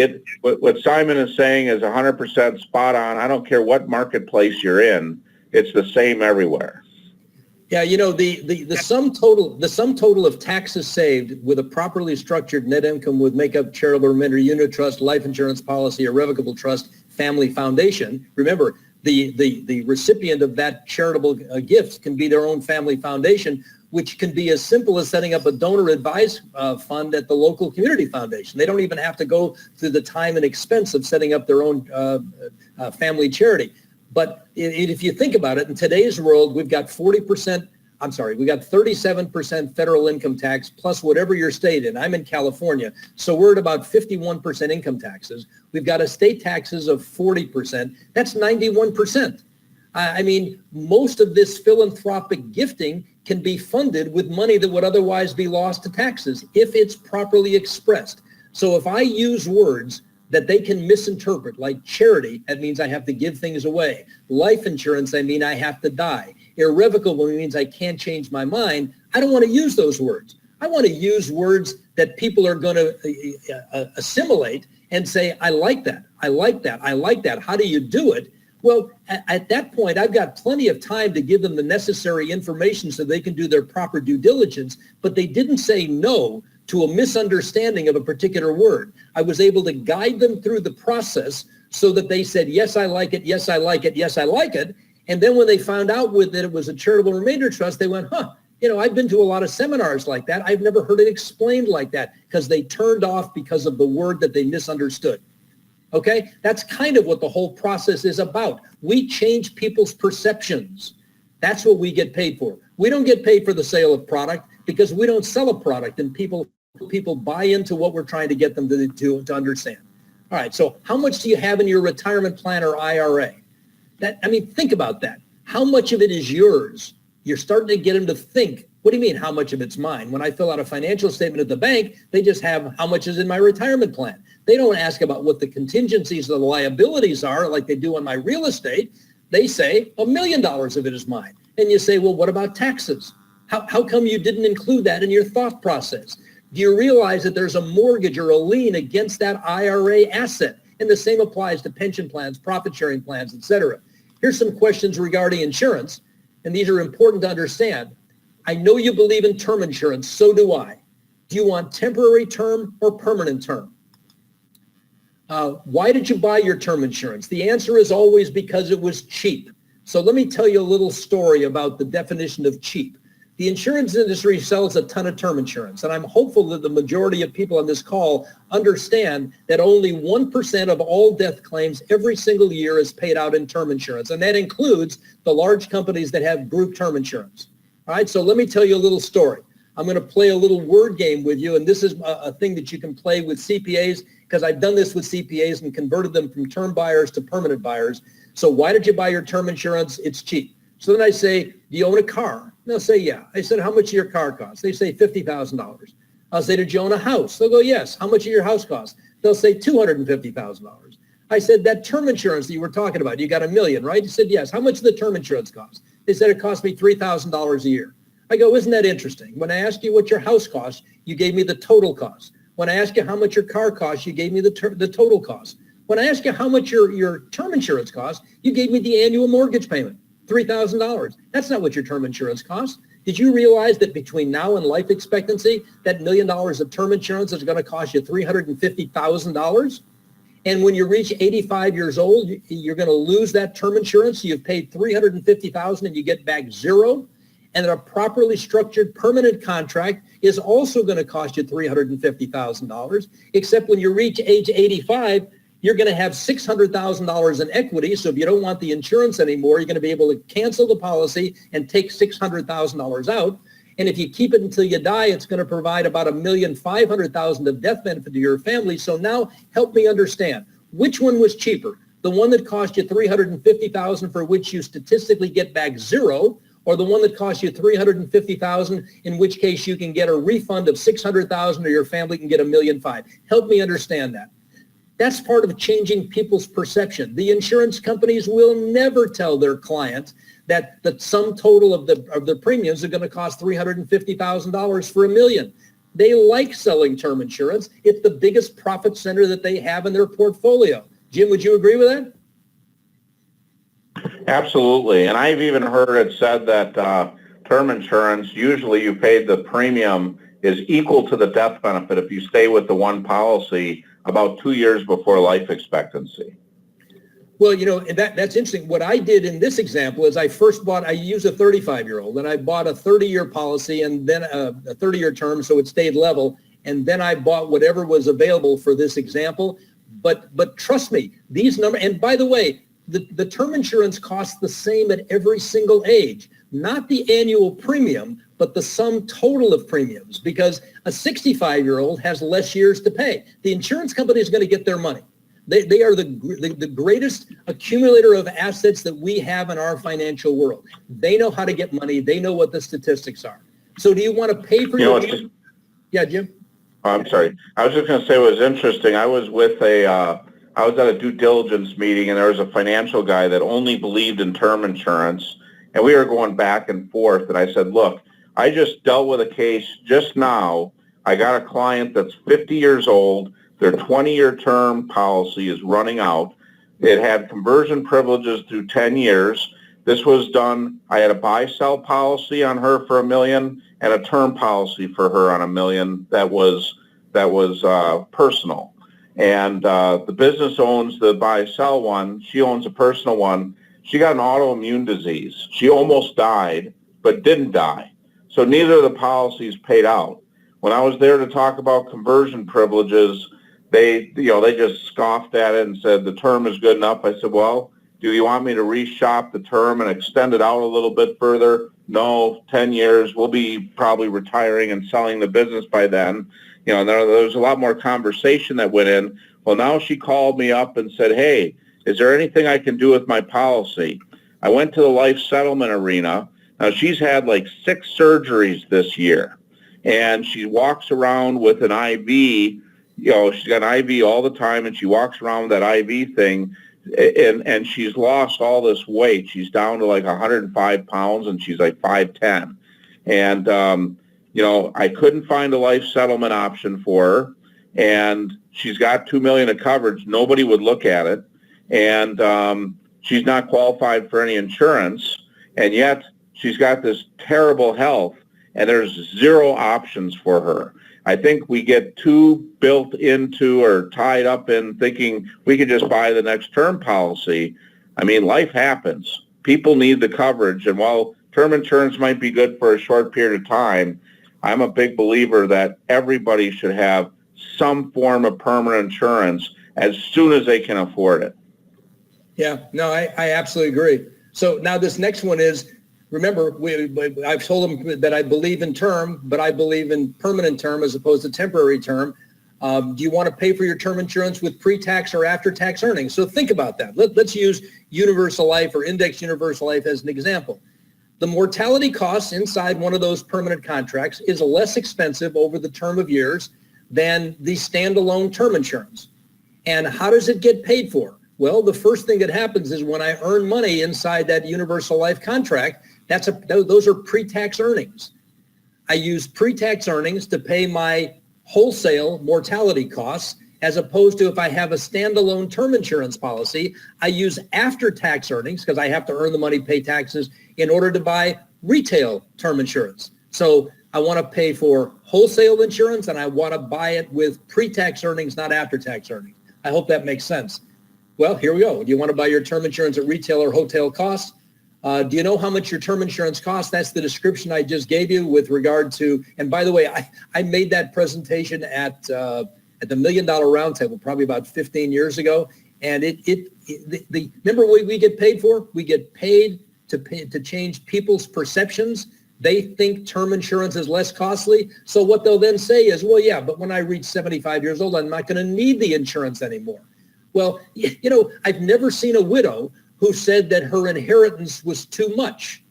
what Simon is saying is 100% spot on. I don't care what marketplace you're in; it's the same everywhere. Yeah, you know, the sum total of taxes saved with a properly structured net income would make up charitable remainder unit trust, life insurance policy, irrevocable trust, family foundation. Remember, the recipient of that charitable gift can be their own family foundation, which can be as simple as setting up a donor advised fund at the local community foundation. They don't even have to go through the time and expense of setting up their own family charity. But if you think about it, in today's world, we've got 37% federal income tax plus whatever your state in. I'm in California, so we're at about 51% income taxes. We've got estate taxes of 40%. That's 91%. I mean, most of this philanthropic gifting can be funded with money that would otherwise be lost to taxes if it's properly expressed. So if I use words that they can misinterpret, like charity, that means I have to give things away. Life insurance, I mean I have to die. Irrevocable means I can't change my mind. I don't want to use those words. I want to use words that people are going to assimilate and say, I like that, I like that, I like that. How do you do it? Well, at that point, I've got plenty of time to give them the necessary information so they can do their proper due diligence, but they didn't say no to a misunderstanding of a particular word. I was able to guide them through the process so that they said, yes, I like it, yes, I like it, yes, I like it. And then when they found out that it was a charitable remainder trust, they went, you know, I've been to a lot of seminars like that. I've never heard it explained like that, because they turned off because of the word that they misunderstood. Okay, that's kind of what the whole process is about. We change people's perceptions. That's what we get paid for. We don't get paid for the sale of product because we don't sell a product, and people buy into what we're trying to get them to understand. All right, so how much do you have in your retirement plan or IRA? Think about that. How much of it is yours? You're starting to get them to think, what do you mean, how much of it's mine? When I fill out a financial statement at the bank, they just have how much is in my retirement plan. They don't ask about what the contingencies or the liabilities are like they do on my real estate. They say $1 million of it is mine. And you say, well, what about taxes? How come you didn't include that in your thought process? Do you realize that there's a mortgage or a lien against that IRA asset? And the same applies to pension plans, profit sharing plans, et cetera. Here's some questions regarding insurance, and these are important to understand. I know you believe in term insurance, so do I. Do you want temporary term or permanent term? Why did you buy your term insurance? The answer is always because it was cheap. So let me tell you a little story about the definition of cheap. The insurance industry sells a ton of term insurance, and I'm hopeful that the majority of people on this call understand that only 1% of all death claims every single year is paid out in term insurance, and that includes the large companies that have group term insurance. All right, so let me tell you a little story. I'm going to play a little word game with you, and this is a thing that you can play with CPAs, because I've done this with CPAs and converted them from term buyers to permanent buyers. So why did you buy your term insurance? It's cheap. So then I say, do you own a car? They'll say, yeah. I said, how much does your car cost? They say $50,000. I'll say, did you own a house? They'll go, yes. How much does your house cost? They'll say $250,000. I said, that term insurance that you were talking about, you got $1 million, right? He said, yes. How much did the term insurance cost? They said it cost me $3,000 a year. I go, isn't that interesting? When I asked you what your house cost, you gave me the total cost. When I asked you how much your car cost, you gave me the total cost. When I asked you how much your term insurance cost, you gave me the annual mortgage payment, $3,000. That's not what your term insurance costs. Did you realize that between now and life expectancy, that $1 million of term insurance is going to cost you $350,000? And when you reach 85 years old, you're going to lose that term insurance. You've paid $350,000 and you get back zero. And that a properly structured permanent contract is also going to cost you $350,000, except when you reach age 85, you're going to have $600,000 in equity. So if you don't want the insurance anymore, you're going to be able to cancel the policy and take $600,000 out. And if you keep it until you die, it's going to provide about $1,500,000 of death benefit to your family. So now help me understand, which one was cheaper? The one that cost you $350,000 for which you statistically get back zero, or the one that costs you $350,000, in which case you can get a refund of $600,000 or your family can get $1,500,000. Help me understand that. That's part of changing people's perception. The insurance companies will never tell their client that the sum total of the premiums are going to cost $350,000 for $1 million. They like selling term insurance. It's the biggest profit center that they have in their portfolio. Jim, would you agree with that? Absolutely. And I've even heard it said that term insurance, usually you paid the premium is equal to the death benefit if you stay with the one policy about 2 years before life expectancy. Well, you know, that's interesting. What I did in this example is I used a 35-year-old, and I bought a 30-year policy and then a 30-year term, so it stayed level. And then I bought whatever was available for this example. But trust me, these numbers, and by the way, the term insurance costs the same at every single age, not the annual premium, but the sum total of premiums, because a 65-year-old has less years to pay. The insurance company is going to get their money. They are the greatest accumulator of assets that we have in our financial world. They know how to get money. They know what the statistics are. So do you want to pay for your... Yeah, Jim? Oh, I'm sorry. I was just going to say it was interesting. I was at a due diligence meeting, and there was a financial guy that only believed in term insurance, and we were going back and forth, and I said, look, I just dealt with a case just now. I got a client that's 50 years old. Their 20-year term policy is running out. It had conversion privileges through 10 years. This was done, I had a buy-sell policy on her for $1 million and a term policy for her on $1 million that was personal. And the business owns the buy-sell one. She owns a personal one. She got an autoimmune disease. She almost died, but didn't die. So neither of the policies paid out. When I was there to talk about conversion privileges, they just scoffed at it and said the term is good enough. I said, well, do you want me to reshop the term and extend it out a little bit further? No, 10 years. We'll be probably retiring and selling the business by then. You know, there was a lot more conversation that went in. Well, now she called me up and said, hey, is there anything I can do with my policy? I went to the life settlement arena. Now, she's had like 6 surgeries this year, and she walks around with an IV. You know, she's got an IV all the time, and she walks around with that IV thing, and she's lost all this weight. She's down to like 105 pounds, and she's like 5'10". And, you know, I couldn't find a life settlement option for her, and she's got $2 million of coverage. Nobody would look at it, and she's not qualified for any insurance, and yet she's got this terrible health, and there's 0 options for her. I think we get too built into or tied up in thinking we could just buy the next term policy. I mean, life happens. People need the coverage, and while term insurance might be good for a short period of time, I'm a big believer that everybody should have some form of permanent insurance as soon as they can afford it. Yeah, no, I absolutely agree. So now this next one is, remember, I've told them that I believe in term, but I believe in permanent term as opposed to temporary term. Do you want to pay for your term insurance with pre-tax or after-tax earnings? So think about that. Let's use universal life or index universal life as an example. The mortality costs inside one of those permanent contracts is less expensive over the term of years than the standalone term insurance. And how does it get paid for? Well, the first thing that happens is when I earn money inside that universal life contract, those are pre-tax earnings. I use pre-tax earnings to pay my wholesale mortality costs, as opposed to if I have a standalone term insurance policy, I use after-tax earnings because I have to earn the money, pay taxes in order to buy retail term insurance. So I want to pay for wholesale insurance, and I want to buy it with pre-tax earnings, not after-tax earnings. I hope that makes sense. Well, here we go. Do you want to buy your term insurance at retail or hotel costs? Do you know how much your term insurance costs? That's the description I just gave you with regard to, and by the way, I made that presentation at the $1 Million Roundtable probably about 15 years ago. And remember what we get paid for? We get paid to change people's perceptions. They think term insurance is less costly. So what they'll then say is, well, yeah, but when I reach 75 years old, I'm not going to need the insurance anymore. Well, you know, I've never seen a widow who said that her inheritance was too much.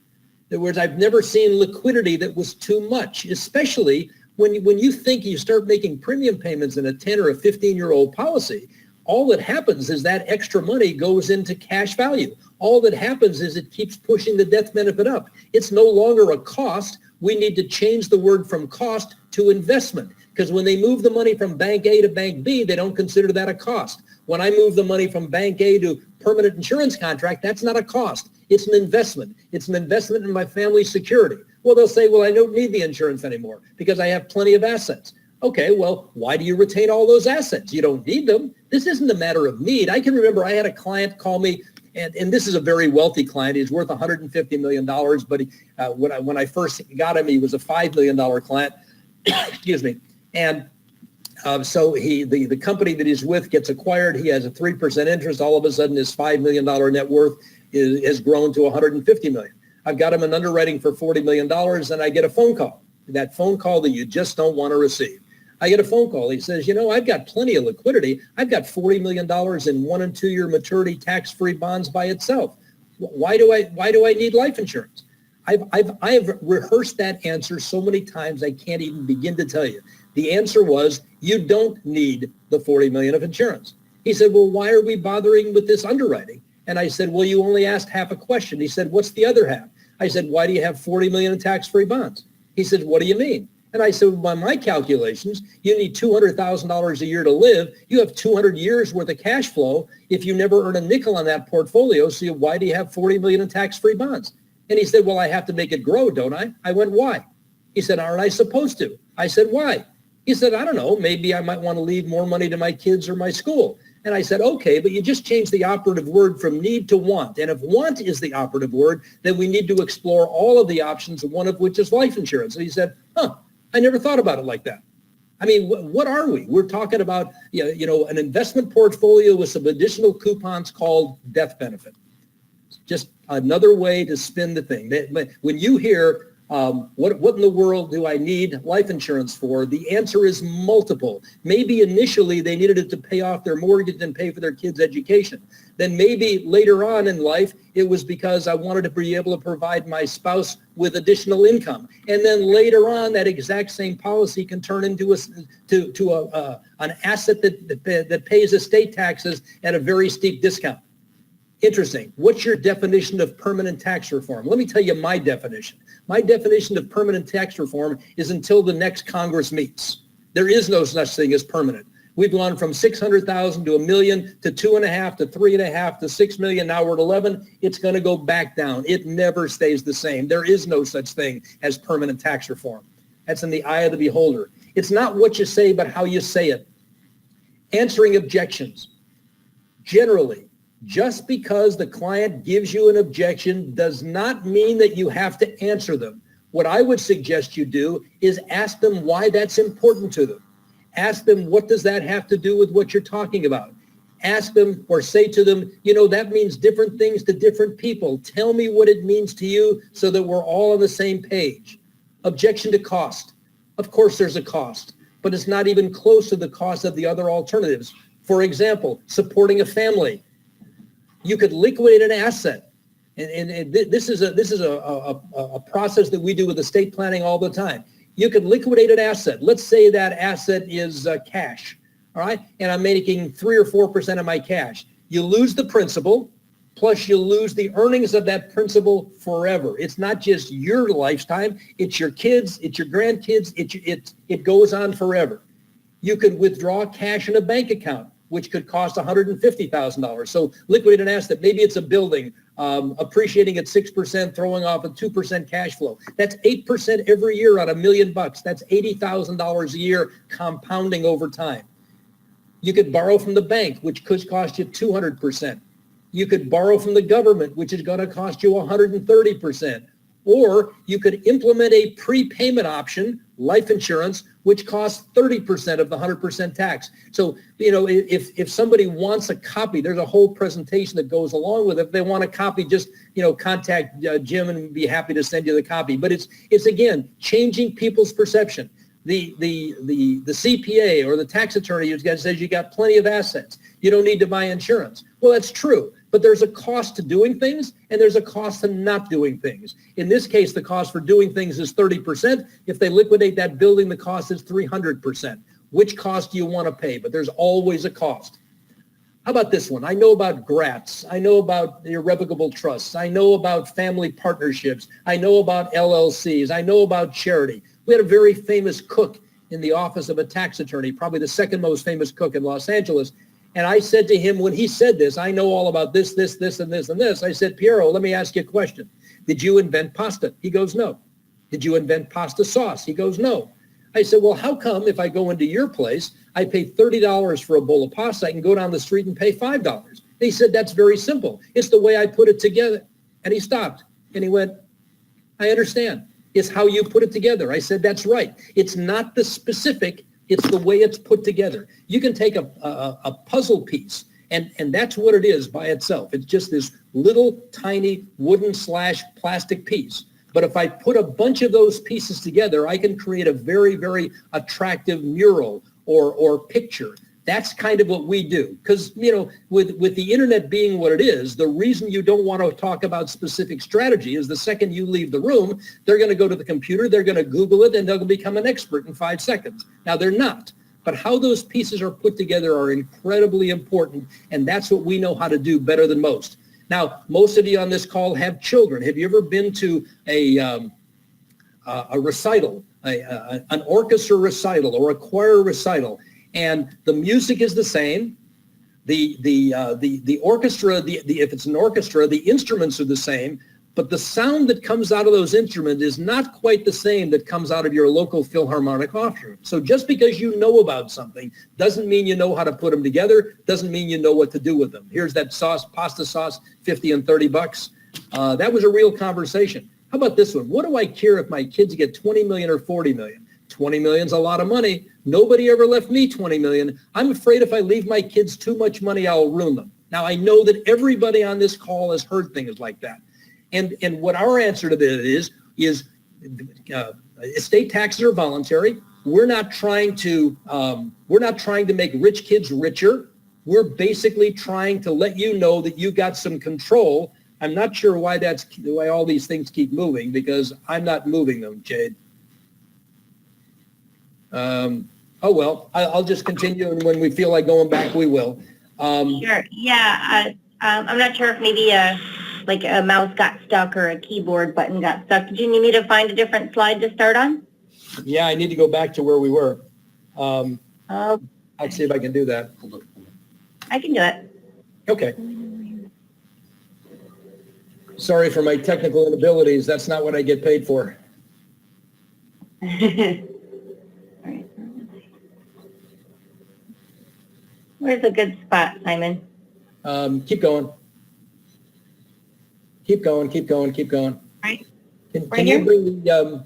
In other words, I've never seen liquidity that was too much, especially when you think you start making premium payments in a 10 or a 15-year-old policy. all that happens is that extra money goes into cash value. All that happens is it keeps pushing the death benefit up. It's no longer a cost. We need to change the word from cost to investment, because when they move the money from bank A to bank B, they don't consider that a cost. When I move the money from bank A to permanent insurance contract, that's not a cost. It's an investment. It's an investment in my family's security. Well, they'll say, well, I don't need the insurance anymore because I have plenty of assets. Okay, well, why do you retain all those assets? You don't need them. This isn't a matter of need. I can remember I had a client call me, and this is a very wealthy client. He's worth $150 million, but when I first got him, he was a $5 million client. Excuse me. And so the company that he's with gets acquired. He has a 3% interest. All of a sudden, his $5 million net worth has grown to $150 million. I've got him an underwriting for $40 million, and I get a phone call. That phone call that you just don't want to receive. I get a phone call. He says, I've got plenty of liquidity. I've got $40 million in 1 and 2 year maturity tax-free bonds by itself. Why do I need life insurance? I've rehearsed that answer so many times I can't even begin to tell you. The answer was, you don't need the $40 million of insurance. He said, well, why are we bothering with this underwriting? And I said, well, you only asked half a question. He said, what's the other half? I said, why do you have $40 million in tax-free bonds? He said, what do you mean? And I said, by my calculations, you need $200,000 a year to live. You have 200 years worth of cash flow if you never earn a nickel on that portfolio. So why do you have $40 million in tax-free bonds? And he said, well, I have to make it grow, don't I? I went, why? He said, aren't I supposed to? I said, why? He said, I don't know. Maybe I might want to leave more money to my kids or my school. And I said, okay, but you just changed the operative word from need to want. And if want is the operative word, then we need to explore all of the options, one of which is life insurance. And he said, I never thought about it like that. I mean, what are we? We're talking about, an investment portfolio with some additional coupons called death benefit. Just another way to spin the thing. When you hear, what in the world do I need life insurance for? The answer is multiple. Maybe initially they needed it to pay off their mortgage and pay for their kids' education. Then maybe later on in life, it was because I wanted to be able to provide my spouse with additional income. And then later on, that exact same policy can turn into an asset that pays estate taxes at a very steep discount. Interesting. What's your definition of permanent tax reform? Let me tell you my definition. My definition of permanent tax reform is until the next Congress meets. There is no such thing as permanent. We've gone from 600,000 to 1 million to 2.5 to 3.5 to 6 million. Now we're at 11. It's going to go back down. It never stays the same. There is no such thing as permanent tax reform. That's in the eye of the beholder. It's not what you say, but how you say it. Answering objections. Generally, just because the client gives you an objection does not mean that you have to answer them. What I would suggest you do is ask them why that's important to them. Ask them, what does that have to do with what you're talking about? Ask them or say to them, that means different things to different people. Tell me what it means to you so that we're all on the same page. Objection to cost. Of course there's a cost, but it's not even close to the cost of the other alternatives. For example, supporting a family. You could liquidate an asset. And this is a process that we do with estate planning all the time. You could liquidate an asset. Let's say that asset is cash, all right? And I'm making 3 or 4% of my cash. You lose the principal, plus you lose the earnings of that principal forever. It's not just your lifetime. It's your kids, it's your grandkids. It goes on forever. You could withdraw cash in a bank account, which could cost $150,000. So liquidate an asset. Maybe it's a building appreciating at 6%, throwing off a 2% cash flow. That's 8% every year on $1 million. That's $80,000 a year compounding over time. You could borrow from the bank, which could cost you 200%. You could borrow from the government, which is going to cost you 130%. Or you could implement a prepayment option, life insurance, which costs 30% of the 100% tax. So, if somebody wants a copy, there's a whole presentation that goes along with it. If they want a copy, just, contact Jim and be happy to send you the copy. But it's again, changing people's perception. The CPA or the tax attorney says you got plenty of assets. You don't need to buy insurance. Well, that's true. But there's a cost to doing things, and there's a cost to not doing things. In this case, the cost for doing things is 30%. If they liquidate that building, the cost is 300%. Which cost do you want to pay? But there's always a cost. How about this one? I know about GRATs. I know about irrevocable trusts. I know about family partnerships. I know about LLCs. I know about charity. We had a very famous cook in the office of a tax attorney, probably the second most famous cook in Los Angeles. And I said to him, when he said this, I know all about this, this, this, and this, and this. I said, Piero, let me ask you a question. Did you invent pasta? He goes, no. Did you invent pasta sauce? He goes, no. I said, well, how come if I go into your place, I pay $30 for a bowl of pasta, I can go down the street and pay $5? He said, that's very simple. It's the way I put it together. And he stopped and he went, I understand. It's how you put it together. I said, that's right. It's not the specific, it's the way it's put together. You can take a puzzle piece and that's what it is by itself. It's just this little tiny wooden/plastic piece. But if I put a bunch of those pieces together, I can create a very, very attractive mural or picture. That's kind of what we do. Because, with the internet being what it is, the reason you don't want to talk about specific strategy is the second you leave the room, they're going to go to the computer, they're going to Google it, and they'll become an expert in 5 seconds. Now, they're not. But how those pieces are put together are incredibly important, and that's what we know how to do better than most. Now, most of you on this call have children. Have you ever been to a recital, an orchestra recital or a choir recital? And the music is the same. The orchestra, if it's an orchestra, the instruments are the same, but the sound that comes out of those instruments is not quite the same that comes out of your local Philharmonic Orchestra. So just because you know about something doesn't mean you know how to put them together, doesn't mean you know what to do with them. Here's that sauce, pasta sauce, 50 and 30 bucks. That was a real conversation. How about this one? What do I care if my kids get 20 million or 40 million? 20 million's a lot of money. Nobody ever left me 20 million. I'm afraid if I leave my kids too much money, I'll ruin them. Now, I know that everybody on this call has heard things like that. And what our answer to that is estate taxes are voluntary. We're not trying to make rich kids richer. We're basically trying to let you know that you got some control. I'm not sure why all these things keep moving, because I'm not moving them, Jade. Oh well, I'll just continue, and when we feel like going back, we will. Sure. Yeah. I'm not sure if maybe like a mouse got stuck or a keyboard button got stuck. Did you need me to find a different slide to start on? Yeah, I need to go back to where we were. Oh. I'll see if I can do that. I can do it. Okay. Sorry for my technical inabilities. That's not what I get paid for. All right. Where's a good spot, Simon? Keep going. Keep going. Keep going. Keep going. Right. Can you bring the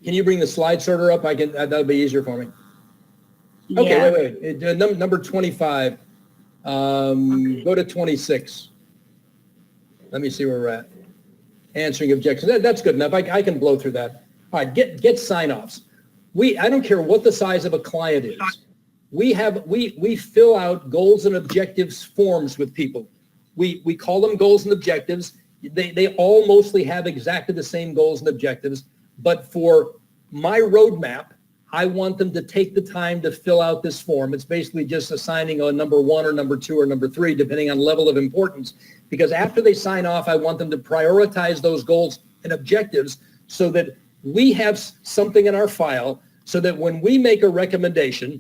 Can you bring the slide sorter up? That'll be easier for me. Okay, Yeah. wait. Number 25. Go to 26. Let me see where we're at. Answering objections. That's good enough. I can blow through that. All right, get sign-offs. I don't care what the size of a client is. We fill out goals and objectives forms with people. We call them goals and objectives. They all mostly have exactly the same goals and objectives. But for my roadmap, I want them to take the time to fill out this form. It's basically just assigning a number 1 or number 2 or number 3, depending on level of importance. Because after they sign off, I want them to prioritize those goals and objectives so that we have something in our file so that when we make a recommendation,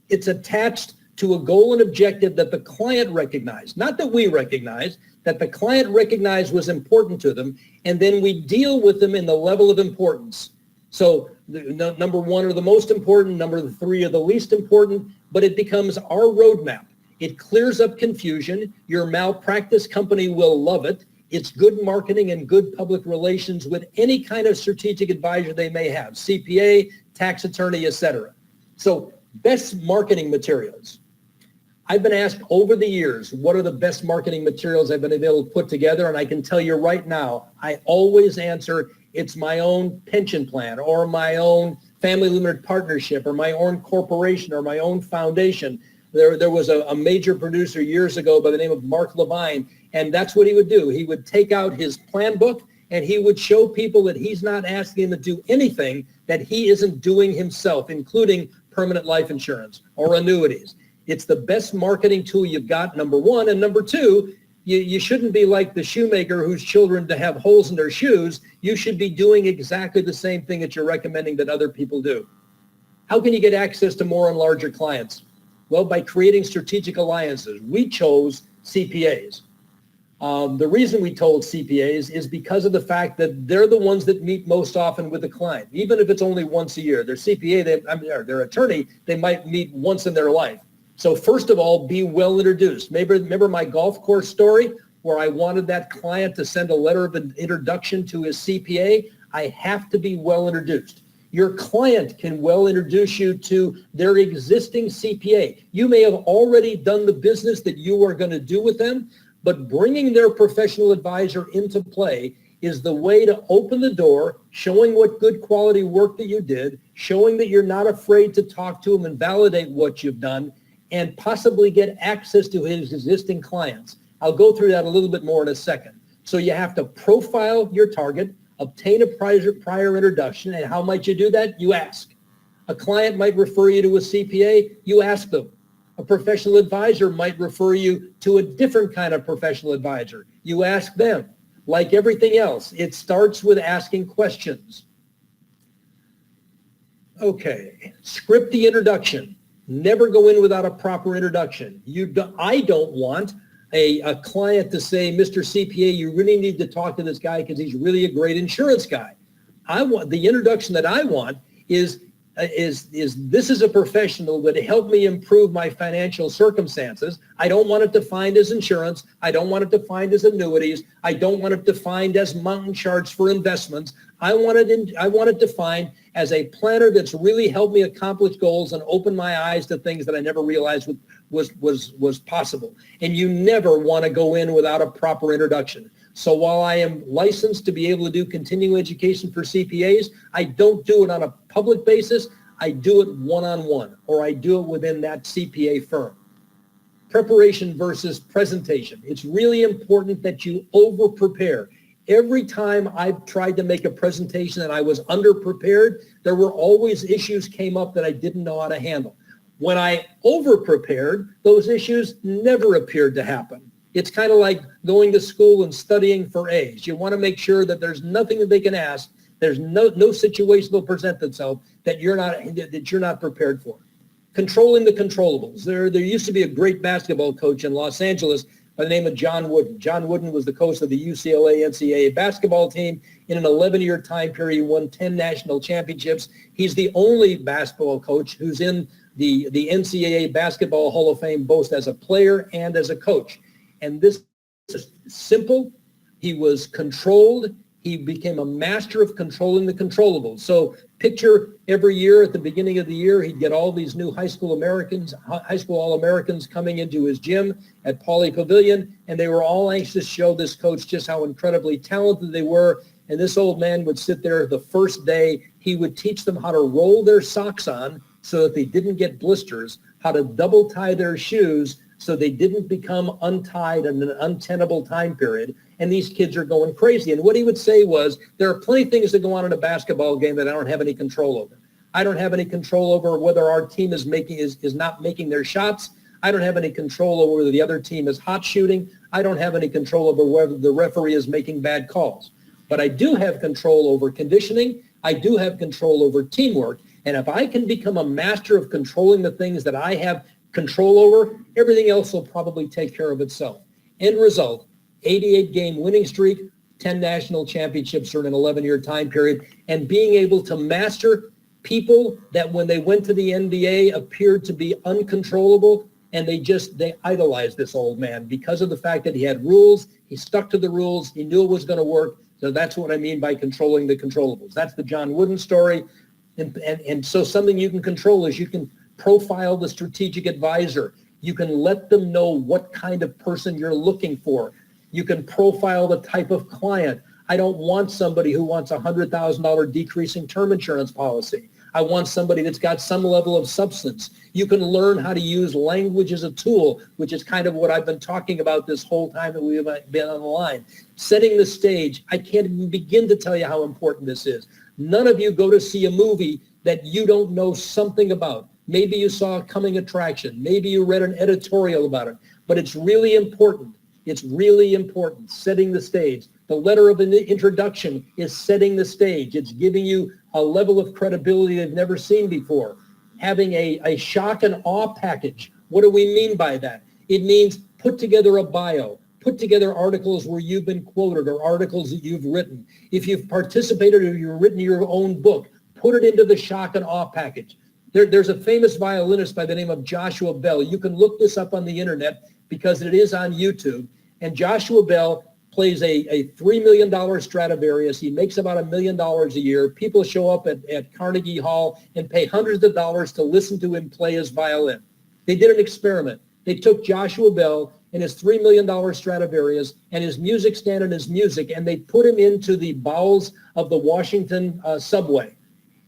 it's attached to a goal and objective that the client recognized, not that we recognize, that the client recognized was important to them, and then we deal with them in the level of importance. So number 1 are the most important, number 3 are the least important, but it becomes our roadmap. It clears up confusion. Your malpractice company will love it. It's good marketing and good public relations with any kind of strategic advisor they may have, CPA, tax attorney, etc. So best marketing materials. I've been asked over the years, what are the best marketing materials I've been able to put together? And I can tell you right now, I always answer, it's my own pension plan or my own family limited partnership or my own corporation or my own foundation. There was a major producer years ago by the name of Mark Levine, and that's what he would do. He would take out his plan book and he would show people that he's not asking them to do anything that he isn't doing himself, including permanent life insurance or annuities. It's the best marketing tool you've got, number one. And number two, you shouldn't be like the shoemaker whose children to have holes in their shoes. You should be doing exactly the same thing that you're recommending that other people do. How can you get access to more and larger clients? Well, by creating strategic alliances. We chose CPAs. The reason we told CPAs is because of the fact that they're the ones that meet most often with the client, even if it's only once a year. Their CPA, their attorney, they might meet once in their life. So first of all, be well introduced. Maybe remember my golf course story where I wanted that client to send a letter of introduction to his CPA? I have to be well introduced. Your client can well introduce you to their existing CPA. You may have already done the business that you are going to do with them, but bringing their professional advisor into play is the way to open the door, showing what good quality work that you did, showing that you're not afraid to talk to them and validate what you've done, and possibly get access to his existing clients. I'll go through that a little bit more in a second. So you have to profile your target, obtain a prior introduction, and how might you do that? You ask. A client might refer you to a CPA, you ask them. A professional advisor might refer you to a different kind of professional advisor. You ask them. Like everything else, it starts with asking questions. Okay, script the introduction. Never go in without a proper introduction. I don't want a client to say, Mr. CPA, you really need to talk to this guy because he's really a great insurance guy. I want the introduction that I want is this is a professional that helped me improve my financial circumstances. I don't want it defined as insurance. I don't want it defined as annuities. I don't want it defined as mountain charts for investments. I want it defined as a planner that's really helped me accomplish goals and open my eyes to things that I never realized was possible. And you never want to go in without a proper introduction. So while I am licensed to be able to do continuing education for CPAs, I don't do it on a public basis. I do it one-on-one, or I do it within that CPA firm. Preparation versus presentation. It's really important that you over-prepare. Every time I've tried to make a presentation and I was under-prepared, there were always issues came up that I didn't know how to handle. When I over-prepared, those issues never appeared to happen. It's kind of like going to school and studying for A's. You want to make sure that there's nothing that they can ask. There's no situation will present itself that you're not prepared for. Controlling the controllables. There used to be a great basketball coach in Los Angeles by the name of John Wooden. John Wooden was the coach of the UCLA NCAA basketball team. In an 11-year time period, he won 10 national championships. He's the only basketball coach who's in the NCAA Basketball Hall of Fame, both as a player and as a coach. And this is simple. He was controlled. He became a master of controlling the controllables. So picture every year at the beginning of the year, he'd get all these new high school All-Americans coming into his gym at Pauley Pavilion, and they were all anxious to show this coach just how incredibly talented they were. And this old man would sit there the first day. He would teach them how to roll their socks on so that they didn't get blisters, how to double tie their shoes so they didn't become untied in an untenable time period. And these kids are going crazy. And what he would say was, there are plenty of things that go on in a basketball game that I don't have any control over. I don't have any control over whether our team is not making their shots. I don't have any control over whether the other team is hot shooting. I don't have any control over whether the referee is making bad calls. But I do have control over conditioning. I do have control over teamwork. And if I can become a master of controlling the things that I have control over, everything else will probably take care of itself. End result, 88-game winning streak, 10 national championships during an 11-year time period, and being able to master people that when they went to the NBA appeared to be uncontrollable, and they idolized this old man because of the fact that he had rules, he stuck to the rules, he knew it was going to work. So that's what I mean by controlling the controllables. That's the John Wooden story. And so something you can control is you can profile the strategic advisor. You can let them know what kind of person you're looking for. You can profile the type of client. I don't want somebody who wants a $100,000 decreasing term insurance policy. I want somebody that's got some level of substance. You can learn how to use language as a tool, which is kind of what I've been talking about this whole time that we've been on the line. Setting the stage. I can't even begin to tell you how important this is. None of you go to see a movie that you don't know something about. Maybe you saw a coming attraction. Maybe you read an editorial about it. But it's really important. It's really important, setting the stage. The letter of introduction is setting the stage. It's giving you a level of credibility they've never seen before. Having a shock and awe package. What do we mean by that? It means put together a bio, put together articles where you've been quoted or articles that you've written. If you've participated or you've written your own book, put it into the shock and awe package. There's a famous violinist by the name of Joshua Bell. You can look this up on the internet because it is on YouTube. And Joshua Bell plays a $3 million Stradivarius. He makes about $1 million a year. People show up at Carnegie Hall and pay hundreds of dollars to listen to him play his violin. They did an experiment. They took Joshua Bell and his $3 million Stradivarius and his music stand and his music, and they put him into the bowels of the Washington subway.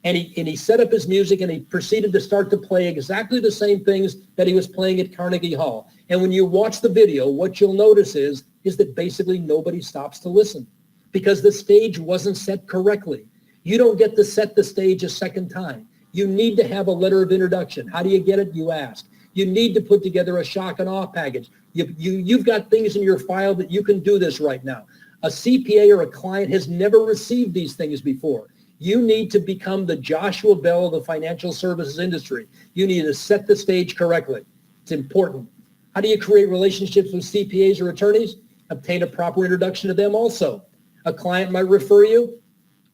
And he set up his music and he proceeded to start to play exactly the same things that he was playing at Carnegie Hall. And when you watch the video, what you'll notice is that basically nobody stops to listen because the stage wasn't set correctly. You don't get to set the stage a second time. You need to have a letter of introduction. How do you get it? You ask. You need to put together a shock and awe package. You've got things in your file that you can do this right now. A CPA or a client has never received these things before. You need to become the Joshua Bell of the financial services industry. You need to set the stage correctly. It's important. How do you create relationships with CPAs or attorneys? Obtain a proper introduction to them also. A client might refer you.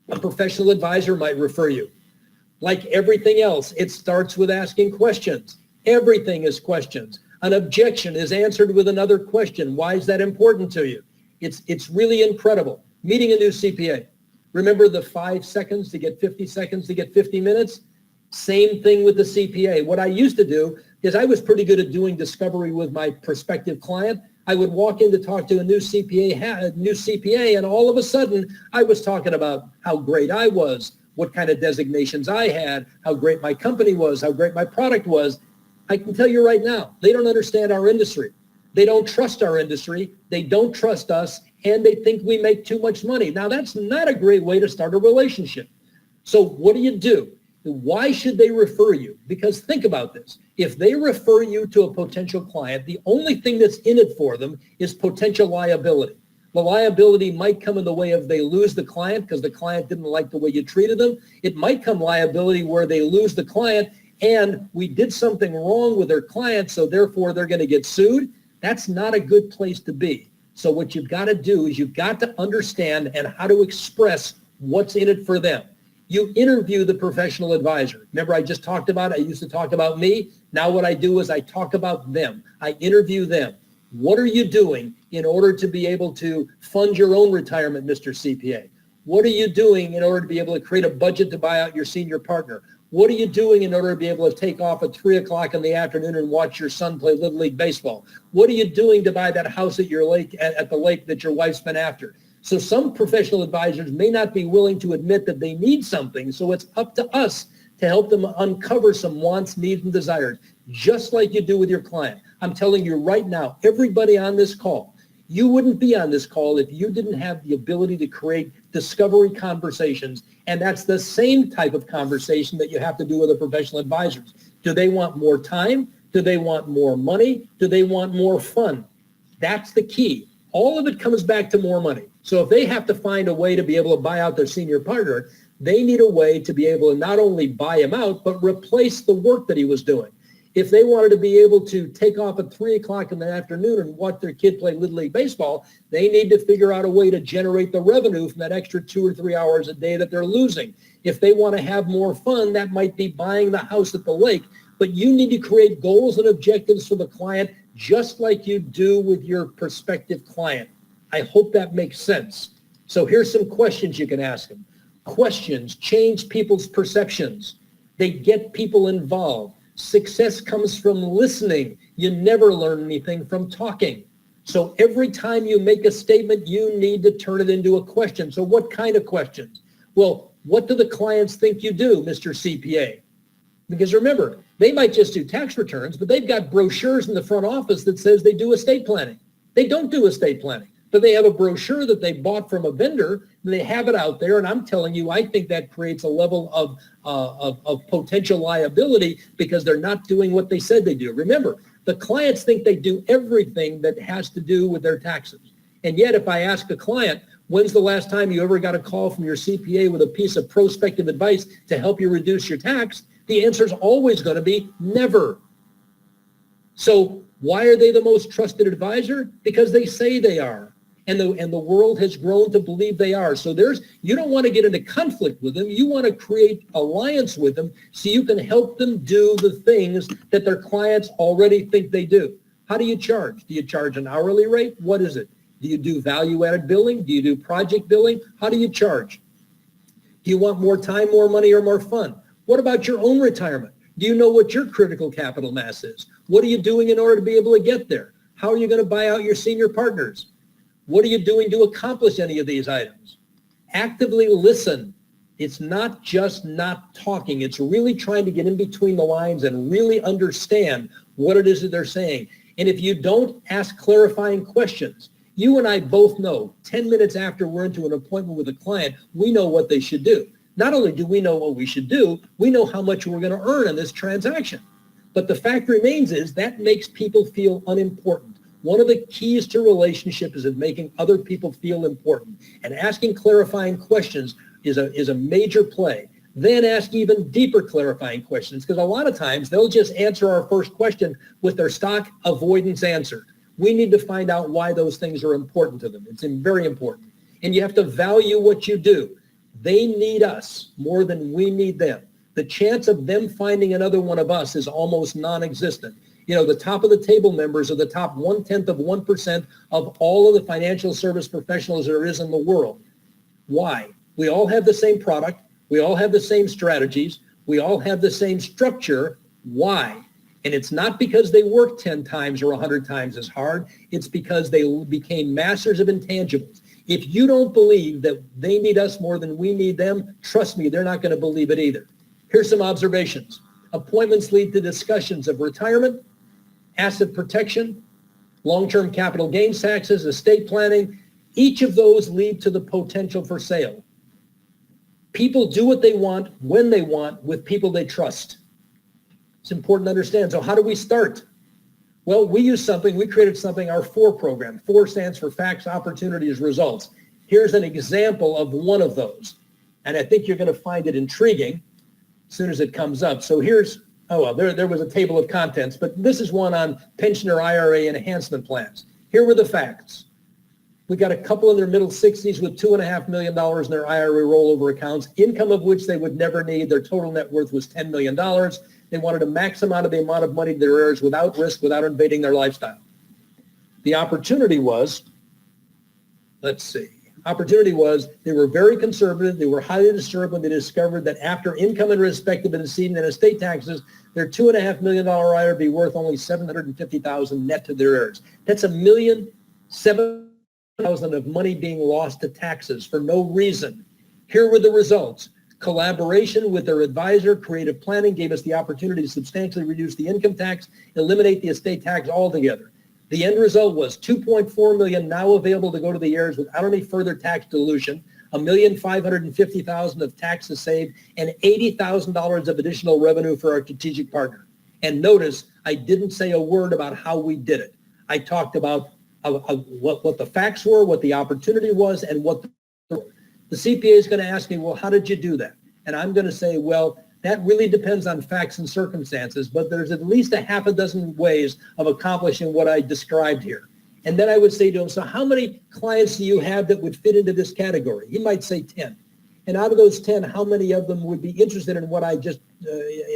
A professional advisor might refer you. Like everything else, it starts with asking questions. Everything is questions. An objection is answered with another question. Why is that important to you? It's really incredible. Meeting a new CPA. Remember the 5 seconds to get 50 seconds to get 50 minutes? Same thing with the CPA. What I used to do is I was pretty good at doing discovery with my prospective client. I would walk in to talk to a new CPA, and all of a sudden I was talking about how great I was, what kind of designations I had, how great my company was, how great my product was. I can tell you right now, they don't understand our industry. They don't trust our industry. They don't trust us, and they think we make too much money. Now, that's not a great way to start a relationship. So what do? Why should they refer you? Because think about this. If they refer you to a potential client, the only thing that's in it for them is potential liability. The liability might come in the way of they lose the client because the client didn't like the way you treated them. It might come liability where they lose the client and we did something wrong with their client, so therefore they're going to get sued. That's not a good place to be. So what you've got to do is you've got to understand and how to express what's in it for them. You interview the professional advisor. Remember, I just talked about, I used to talk about me. Now what I do is I talk about them. I interview them. What are you doing in order to be able to fund your own retirement, Mr. CPA? What are you doing in order to be able to create a budget to buy out your senior partner? What are you doing in order to be able to take off at 3 o'clock in the afternoon and watch your son play Little League Baseball? What are you doing to buy that house at your lake, at the lake that your wife's been after? So some professional advisors may not be willing to admit that they need something, so it's up to us to help them uncover some wants, needs, and desires, just like you do with your client. I'm telling you right now, everybody on this call, you wouldn't be on this call if you didn't have the ability to create discovery conversations, and that's the same type of conversation that you have to do with the professional advisors. Do they want more time? Do they want more money? Do they want more fun? That's the key. All of it comes back to more money. So if they have to find a way to be able to buy out their senior partner, they need a way to be able to not only buy him out, but replace the work that he was doing. If they wanted to be able to take off at 3 o'clock in the afternoon and watch their kid play Little League Baseball, they need to figure out a way to generate the revenue from that extra 2 or 3 hours a day that they're losing. If they want to have more fun, that might be buying the house at the lake. But you need to create goals and objectives for the client just like you do with your prospective client. I hope that makes sense. So here's some questions you can ask them. Questions change people's perceptions. They get people involved. Success comes from listening. You never learn anything from talking. So every time you make a statement, you need to turn it into a question. So what kind of questions? Well, what do the clients think you do, Mr. CPA? Because remember, they might just do tax returns, but they've got brochures in the front office that says they do estate planning. They don't do estate planning. but they have a brochure that they bought from a vendor, and they have it out there, and I'm telling you, I think that creates a level of potential liability because they're not doing what they said they do. Remember, the clients think they do everything that has to do with their taxes. And yet, if I ask a client, when's the last time you ever got a call from your CPA with a piece of prospective advice to help you reduce your tax? The answer is always going to be never. So why are they the most trusted advisor? Because they say they are. And the world has grown to believe they are. So you don't want to get into conflict with them. You want to create alliance with them so you can help them do the things that their clients already think they do. How do you charge? Do you charge an hourly rate? What is it? Do you do value-added billing? Do you do project billing? How do you charge? Do you want more time, more money, or more fun? What about your own retirement? Do you know what your critical capital mass is? What are you doing in order to be able to get there? How are you going to buy out your senior partners? What are you doing to accomplish any of these items? Actively listen. It's not just not talking. It's really trying to get in between the lines and really understand what it is that they're saying. And if you don't ask clarifying questions, you and I both know 10 minutes after we're into an appointment with a client, we know what they should do. Not only do we know what we should do, we know how much we're going to earn in this transaction. But the fact remains is that makes people feel unimportant. One of the keys to relationship is in making other people feel important. And asking clarifying questions is a major play. Then ask even deeper clarifying questions, because a lot of times they'll just answer our first question with their stock avoidance answer. We need to find out why those things are important to them. It's very important. And you have to value what you do. They need us more than we need them. The chance of them finding another one of us is almost non-existent. You know, the top of the table members are the top 0.1% of all of the financial service professionals there is in the world. Why? We all have the same product. We all have the same strategies. We all have the same structure. Why? And it's not because they work 10 times or 100 times as hard. It's because they became masters of intangibles. If you don't believe that they need us more than we need them, trust me, they're not going to believe it either. Here's some observations. Appointments lead to discussions of retirement, asset protection, long-term capital gains taxes, estate planning. Each of those lead to the potential for sale. People do what they want, when they want, with people they trust. It's important to understand. So how do we start? Well, we created something, our FOR program. FOR stands for Facts, Opportunities, Results. Here's an example of one of those. And I think you're going to find it intriguing as soon as it comes up. So here's, there was a table of contents, but this is one on pensioner IRA enhancement plans. Here were the facts. We got a couple in their middle 60s with $2.5 million in their IRA rollover accounts, income of which they would never need. Their total net worth was $10 million. They wanted to max out of the amount of money to their heirs without risk, without invading their lifestyle. The opportunity was, they were very conservative. They were highly disturbed when they discovered that after income and respect had been received in estate taxes, their $2.5 million IRA would be worth only $750,000 net to their heirs. That's $1,700,000 of money being lost to taxes for no reason. Here were the results. Collaboration with their advisor, creative planning, gave us the opportunity to substantially reduce the income tax, eliminate the estate tax altogether. The end result was $2.4 million now available to go to the heirs without any further tax dilution, $1,550,000 of taxes saved, and $80,000 of additional revenue for our strategic partner. And notice, I didn't say a word about how we did it. I talked about what the facts were, what the opportunity was, and what the CPA is going to ask me, well, how did you do that? And I'm going to say, well, that really depends on facts and circumstances, but there's at least a half a dozen ways of accomplishing what I described here. And then I would say to him, so how many clients do you have that would fit into this category? He might say 10. And out of those 10, how many of them would be interested in what I just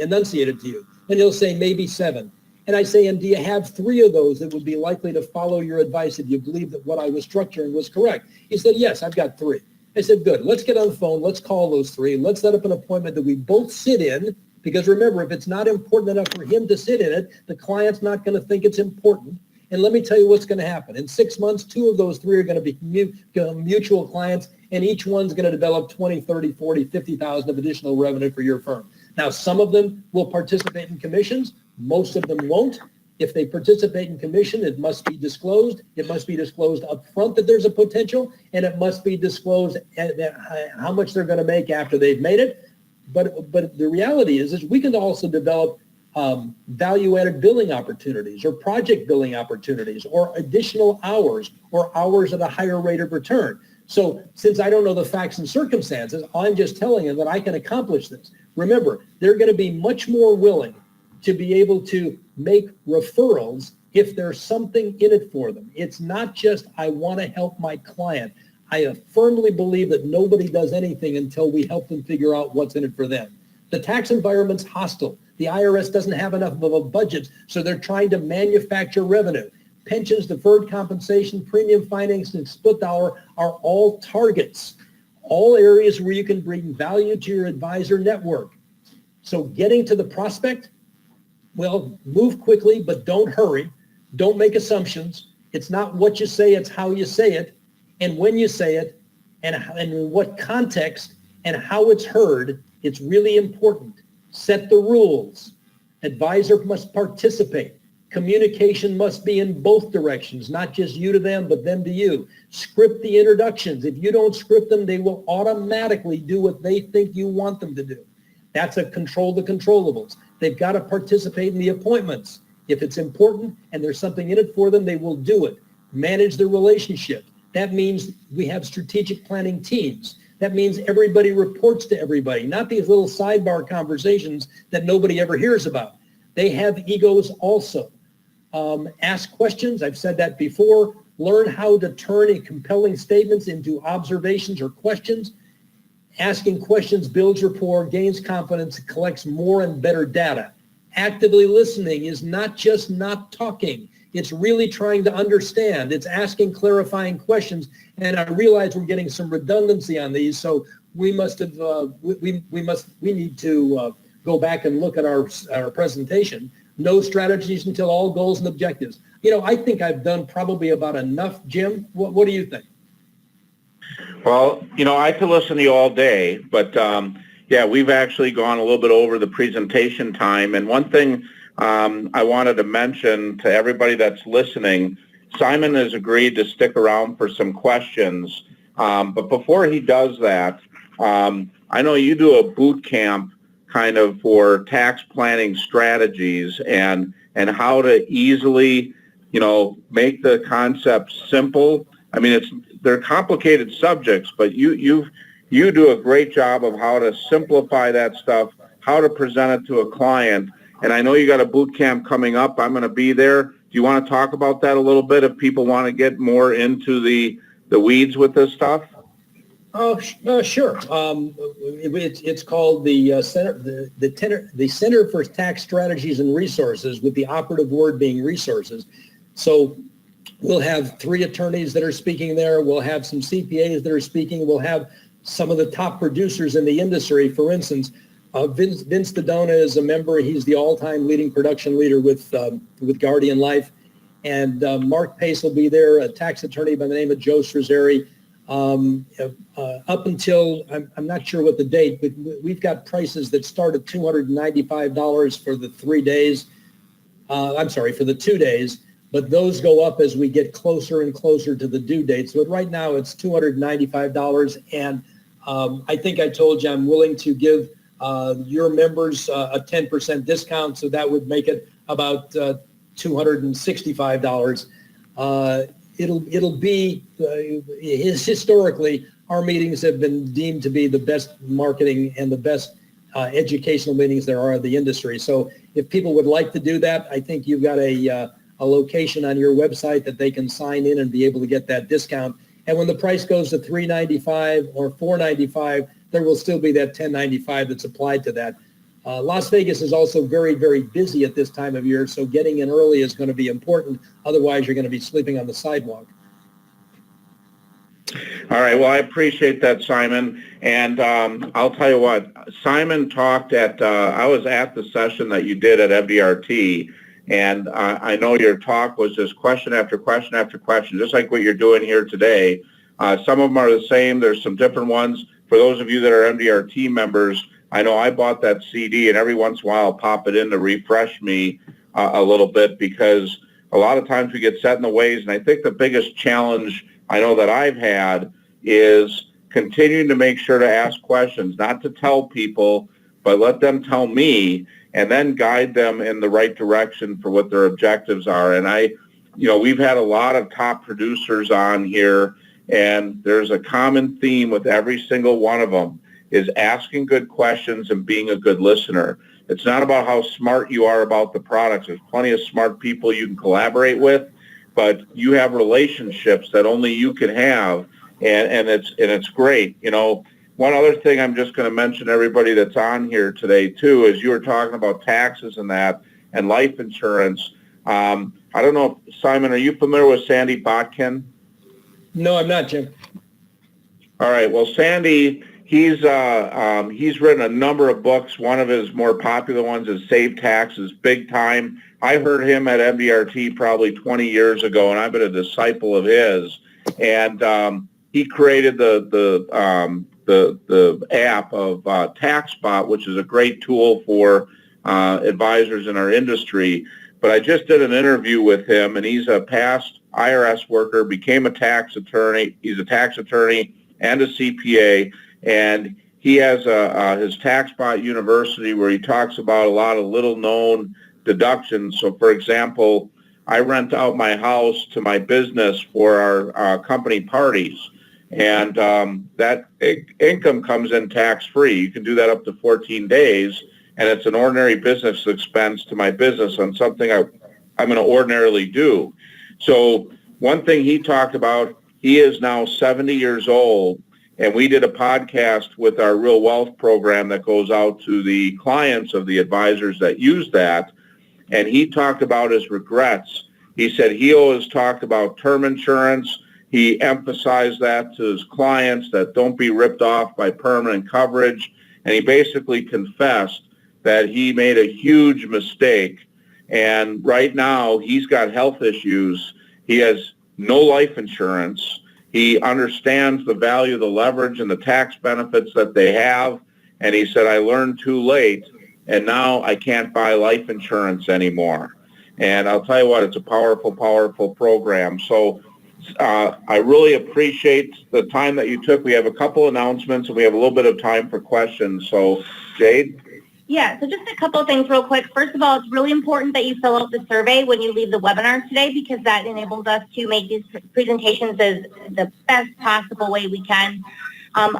enunciated to you? And he'll say maybe 7. And I say, and do you have 3 of those that would be likely to follow your advice if you believe that what I was structuring was correct? He said, yes, I've got 3. I said, good, let's get on the phone, let's call those 3, let's set up an appointment that we both sit in, because remember, if it's not important enough for him to sit in it, the client's not going to think it's important. And let me tell you what's going to happen. In 6 months, 2 of those 3 are going to be mutual clients, and each one's going to develop 20, 30, 40, 50,000 of additional revenue for your firm. Now, some of them will participate in commissions, most of them won't. If they participate in commission, it must be disclosed. It must be disclosed up front that there's a potential, and it must be disclosed how much they're going to make after they've made it. But the reality is we can also develop value-added billing opportunities or project billing opportunities or additional hours or hours at a higher rate of return. So since I don't know the facts and circumstances, I'm just telling them that I can accomplish this. Remember, they're going to be much more willing to be able to make referrals if there's something in it for them. It's not just, I want to help my client. I firmly believe that nobody does anything until we help them figure out what's in it for them. The tax environment's hostile. The IRS doesn't have enough of a budget, so they're trying to manufacture revenue. Pensions, deferred compensation, premium financing, and split dollar are all targets, all areas where you can bring value to your advisor network. So getting to the prospect, well, move quickly, but don't hurry. Don't make assumptions. It's not what you say, it's how you say it, and when you say it, and in what context, and how it's heard. It's really important. Set the rules. Advisor must participate. Communication must be in both directions, not just you to them, but them to you. Script the introductions. If you don't script them, they will automatically do what they think you want them to do. That's a control the controllables. They've got to participate in the appointments. If it's important and there's something in it for them, they will do it. Manage the relationship. That means we have strategic planning teams. That means everybody reports to everybody, not these little sidebar conversations that nobody ever hears about. They have egos also. Ask questions. I've said that before. Learn how to turn compelling statements into observations or questions. Asking questions builds rapport, gains confidence, collects more and better data. Actively listening is not just not talking. It's really trying to understand. It's asking clarifying questions. And I realize we're getting some redundancy on these, so we must have we need to go back and look at our presentation. No strategies until all goals and objectives. You know, I think I've done probably about enough, Jim. What do you think? Well, you know, I could listen to you all day, but yeah, we've actually gone a little bit over the presentation time. And one thing I wanted to mention to everybody that's listening, Simon has agreed to stick around for some questions. But before he does that, I know you do a boot camp kind of for tax planning strategies and how to easily, you know, make the concept simple. I mean, they're complicated subjects, but you do a great job of how to simplify that stuff, how to present it to a client. And I know you got a boot camp coming up. I'm going to be there. Do you want to talk about that a little bit if people want to get more into the weeds with this stuff? Oh, sure. It's called the Center for Tax Strategies and Resources, with the operative word being resources. So we'll have 3 attorneys that are speaking there. We'll have some CPAs that are speaking. We'll have some of the top producers in the industry. For instance, Vince Dodona is a member. He's the all-time leading production leader with Guardian Life. And Mark Pace will be there, a tax attorney by the name of Joe Strazzeri. Up until, I'm not sure what the date, but we've got prices that start at $295 for the 3 days. For the 2 days. But those go up as we get closer and closer to the due dates. But right now it's $295. And I think I told you I'm willing to give your members a 10% discount. So that would make it about $265. It'll be, historically, our meetings have been deemed to be the best marketing and the best educational meetings there are in the industry. So if people would like to do that, I think you've got a location on your website that they can sign in and be able to get that discount. And when the price goes to $395 or $495, there will still be that $1095 that's applied to that. Las Vegas is also very, very busy at this time of year, so getting in early is going to be important. Otherwise, you're going to be sleeping on the sidewalk. All right. Well, I appreciate that, Simon. And I'll tell you what, Simon talked at, I was at the session that you did at FDRT, and I know your talk was just question after question after question, just like what you're doing here today. Some of them are the same. There's some different ones. For those of you that are MDRT members, I know I bought that CD, and every once in a while I'll pop it in to refresh me a little bit, because a lot of times we get set in the ways. And I think the biggest challenge I know that I've had is continuing to make sure to ask questions, not to tell people, but let them tell me, and then guide them in the right direction for what their objectives are. And we've had a lot of top producers on here, and there's a common theme with every single one of them, is asking good questions and being a good listener. It's not about how smart you are about the products. There's plenty of smart people you can collaborate with, but you have relationships that only you can have, and it's great. One other thing I'm just going to mention to everybody that's on here today too is you were talking about taxes and that, and life insurance. I don't know, Simon, are you familiar with Sandy Botkin? No, I'm not, Jim. All right. Well, Sandy, he's written a number of books. One of his more popular ones is Save Taxes Big Time. I heard him at MDRT probably 20 years ago, and I've been a disciple of his. And he created the app of TaxBot, which is a great tool for advisors in our industry. But I just did an interview with him, and he's a past IRS worker, became a tax attorney. He's a tax attorney and a CPA, and he has his TaxBot University where he talks about a lot of little-known deductions. So, for example, I rent out my house to my business for our company parties, and that income comes in tax-free. You can do that up to 14 days, and it's an ordinary business expense to my business on something I'm going to ordinarily do. So one thing he talked about, he is now 70 years old, and we did a podcast with our Real Wealth program that goes out to the clients of the advisors that use that, and he talked about his regrets. He said he always talked about term insurance. He emphasized that to his clients, that don't be ripped off by permanent coverage, and he basically confessed that he made a huge mistake. And right now, he's got health issues. He has no life insurance. He understands the value of the leverage and the tax benefits that they have. And he said, I learned too late, and now I can't buy life insurance anymore. And I'll tell you what, it's a powerful, powerful program. So I really appreciate the time that you took. We have a couple announcements, and we have a little bit of time for questions. So, Jade? Yeah, so just a couple of things real quick. First of all, it's really important that you fill out the survey when you leave the webinar today, because that enables us to make these presentations as the best possible way we can.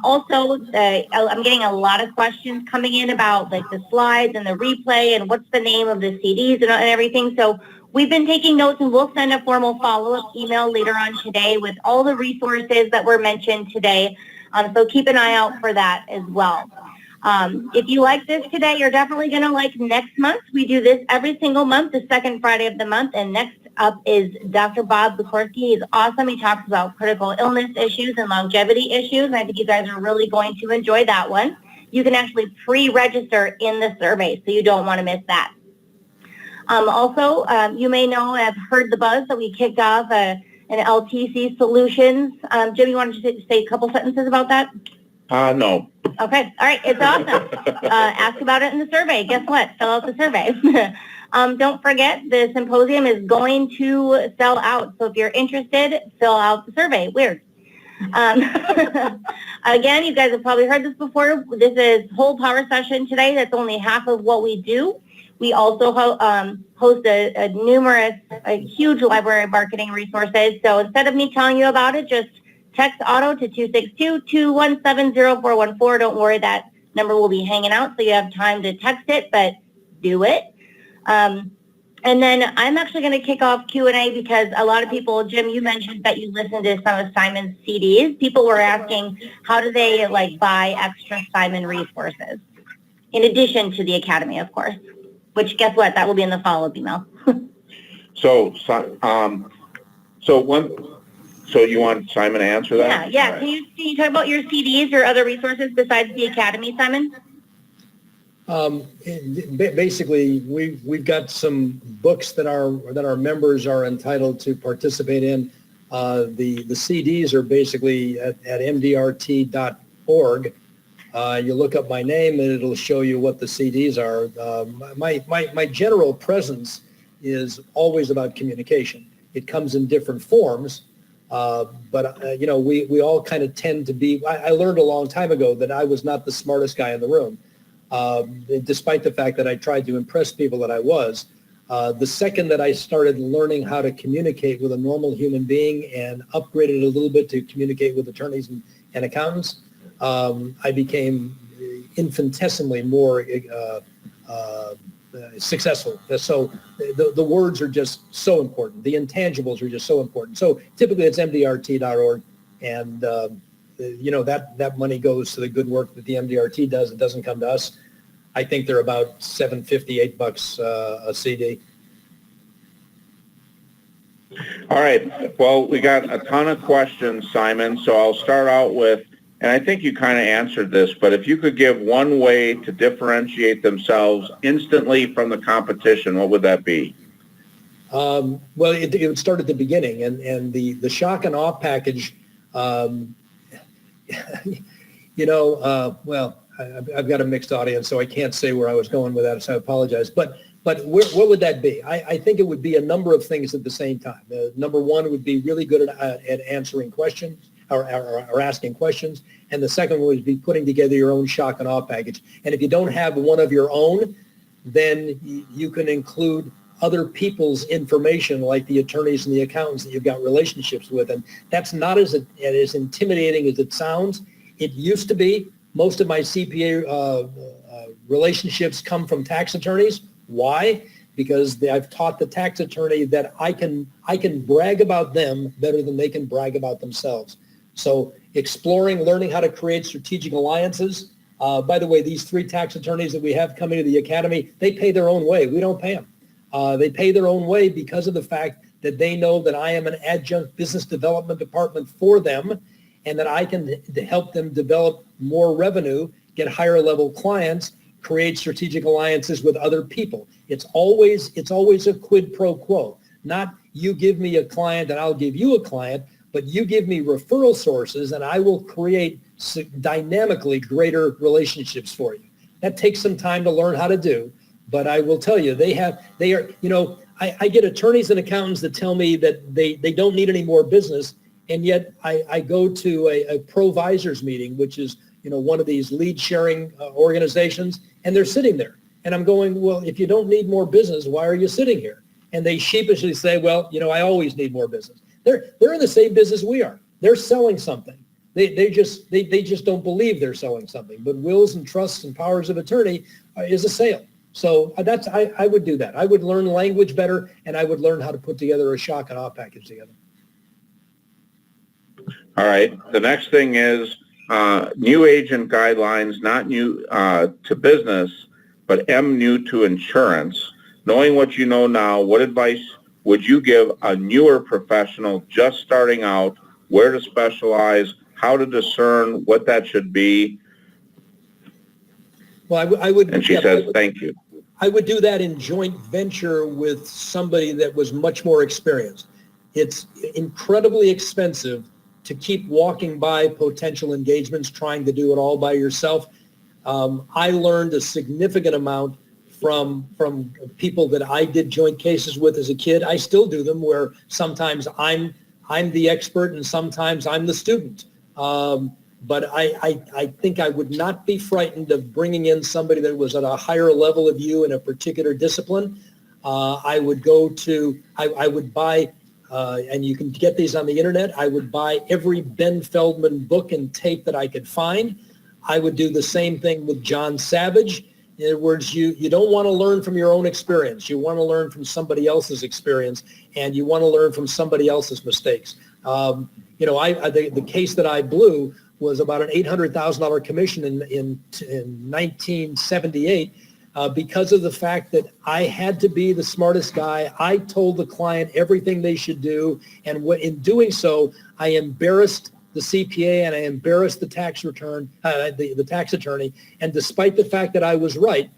Also, I'm getting a lot of questions coming in about like the slides and the replay and what's the name of the CDs and everything. So we've been taking notes, and we'll send a formal follow-up email later on today with all the resources that were mentioned today. So keep an eye out for that as well. If you like this today, you're definitely going to like next month. We do this every single month, the second Friday of the month. And next up is Dr. Bob Bukorski. He's awesome. He talks about critical illness issues and longevity issues. And I think you guys are really going to enjoy that one. You can actually pre-register in the survey, so you don't want to miss that. Also, you may know, have heard the buzz that we kicked off an LTC Solutions. Jim, you wanted to say a couple sentences about that? No. Okay. All right. It's awesome. Ask about it in the survey. Guess what? Fill out the survey. Don't forget, the symposium is going to sell out. So if you're interested, fill out the survey. Weird. Again, you guys have probably heard this before. This is whole power session today. That's only half of what we do. We also host a huge library of marketing resources. So instead of me telling you about it, just text Otto to 262-217-0414. Don't worry, that number will be hanging out, so you have time to text it, but do it. And then I'm actually going to kick off Q&A because a lot of people, Jim, you mentioned that you listened to some of Simon's CDs. People were asking, how do they buy extra Simon resources? In addition to the Academy, of course, which guess what? That will be in the follow-up email. So you want Simon to answer that? Yeah. Right. Can you talk about your CDs or other resources besides the Academy, Simon? Basically, we've got some books that our members are entitled to participate in. The CDs are basically at mdrt.org. You look up my name and it'll show you what the CDs are. My general presence is always about communication. It comes in different forms, but we all kind of tend to be, I learned a long time ago that I was not the smartest guy in the room, despite the fact that I tried to impress people that I was. The second that I started learning how to communicate with a normal human being and upgraded a little bit to communicate with attorneys and accountants, I became infinitesimally more successful. So the words are just so important. The intangibles are just so important. So typically it's mdrt.org, and that money goes to the good work that the MDRT does. It doesn't come to us. I think they're about $7.50, $8 a CD. All right. Well, we got a ton of questions, Simon. So I'll start out with, and I think you kind of answered this, but if you could give one way to differentiate themselves instantly from the competition, what would that be? Well, it would start at the beginning, and the shock and awe package, well, I've got a mixed audience, so I can't say where I was going with that, so I apologize. But what would that be? I think it would be a number of things at the same time. Number one would be really good at answering questions or asking questions. And the second one would be putting together your own shock and awe package. And if you don't have one of your own, then you can include other people's information, like the attorneys and the accountants that you've got relationships with. And that's not as intimidating as it sounds. It used to be. Most of my CPA relationships come from tax attorneys. Why? Because I've taught the tax attorney that I can brag about them better than they can brag about themselves. So learning how to create strategic alliances. By the way, these 3 tax attorneys that we have coming to the academy, they pay their own way. We don't pay them. They pay their own way because of the fact that they know that I am an adjunct business development department for them, and that I can help them develop more revenue, get higher level clients, create strategic alliances with other people. It's always a quid pro quo. Not you give me a client and I'll give you a client, but you give me referral sources and I will create dynamically greater relationships for you. That takes some time to learn how to do, but I will tell you, I get attorneys and accountants that tell me that they don't need any more business. And yet I go to a provisors meeting, which is, one of these lead sharing organizations, and they're sitting there. And I'm going, well, if you don't need more business, why are you sitting here? And they sheepishly say, well, I always need more business. They're in the same business we are. They're selling something. They just don't believe they're selling something. But wills and trusts and powers of attorney is a sale. So I would do that. I would learn language better, and I would learn how to put together a shock and awe package together. All right. The next thing is new agent guidelines, not new to business, but new to insurance. Knowing what you know now, what advice would you give a newer professional just starting out, where to specialize, how to discern what that should be? Well, I would. And she says, thank you. I would do that in joint venture with somebody that was much more experienced. It's incredibly expensive to keep walking by potential engagements, trying to do it all by yourself. I learned a significant amount from people that I did joint cases with as a kid. I still do them, where sometimes I'm the expert and sometimes I'm the student. But I think I would not be frightened of bringing in somebody that was at a higher level of you in a particular discipline. I would buy, and you can get these on the internet, I would buy every Ben Feldman book and tape that I could find. I would do the same thing with John Savage. In other words, you don't want to learn from your own experience. You want to learn from somebody else's experience, and you want to learn from somebody else's mistakes. The case that I blew was about an $800,000 commission in 1978 because of the fact that I had to be the smartest guy. I told the client everything they should do, and in doing so, I embarrassed the CPA and I embarrassed the tax return, the tax attorney. And despite the fact that I was right,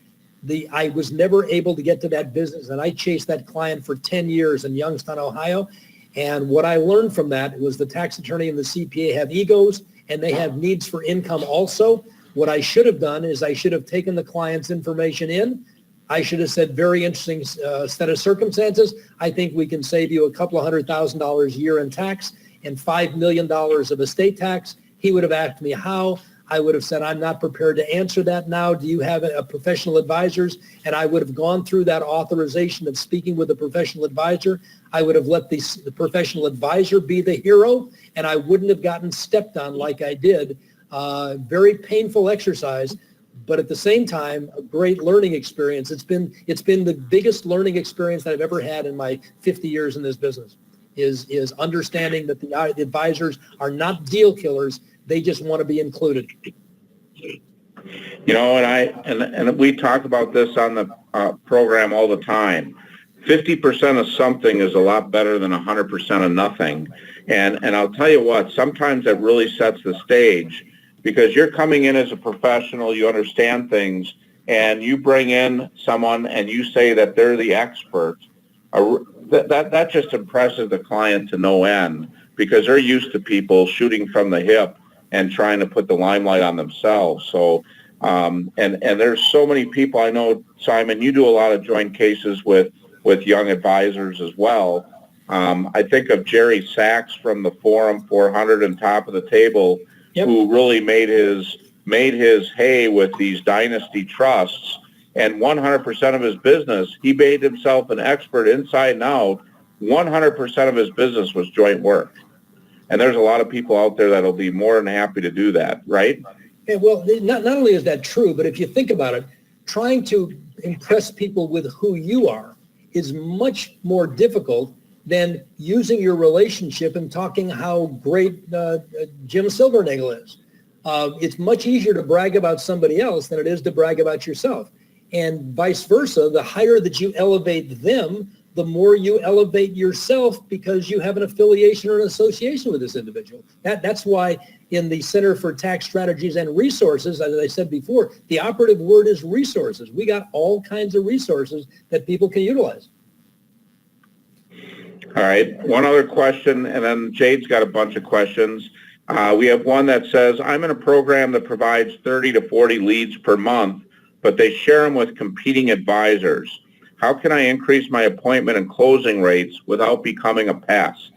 I was never able to get to that business, and I chased that client for 10 years in Youngstown, Ohio. And what I learned from that was the tax attorney and the CPA have egos, and they have needs for income also. What I should have done is I should have taken the client's information in, I should have said very interesting set of circumstances. I think we can save you a couple of $100,000 a year in tax and $5 million of estate tax. He would have asked me how. I would have said, I'm not prepared to answer that now. Do you have a professional advisors? And I would have gone through that authorization of speaking with a professional advisor. I would have let the professional advisor be the hero, and I wouldn't have gotten stepped on like I did. Very painful exercise, but at the same time, a great learning experience. It's been the biggest learning experience that I've ever had in my 50 years in this business, is understanding that the advisors are not deal killers. They just want to be included. You know, and we talk about this on the program all the time. 50% of something is a lot better than 100% of nothing. And I'll tell you what, sometimes that really sets the stage, because you're coming in as a professional, you understand things, and you bring in someone and you say that they're the expert. That just impresses the client to no end, because they're used to people shooting from the hip and trying to put the limelight on themselves. So, and there's so many people. I know, Simon, you do a lot of joint cases with young advisors as well. I think of Jerry Sachs from the Forum 400 and Top of the Table, yep, who really made his hay with these dynasty trusts, and 100% of his business, he made himself an expert inside and out. 100% of his business was joint work. And there's a lot of people out there that'll be more than happy to do that, right? Yeah, well, not only is that true, but if you think about it, trying to impress people with who you are is much more difficult than using your relationship and talking how great Jim Silvernagle is. It's much easier to brag about somebody else than it is to brag about yourself. And vice versa, the higher that you elevate them, the more you elevate yourself, because you have an affiliation or an association with this individual. That's why in the Center for Tax Strategies and Resources, as I said before, the operative word is resources. We got all kinds of resources that people can utilize. All right. One other question, and then Jade's got a bunch of questions. We have one that says, I'm in a program that provides 30 to 40 leads per month, but they share them with competing advisors. How can I increase my appointment and closing rates without becoming a pest?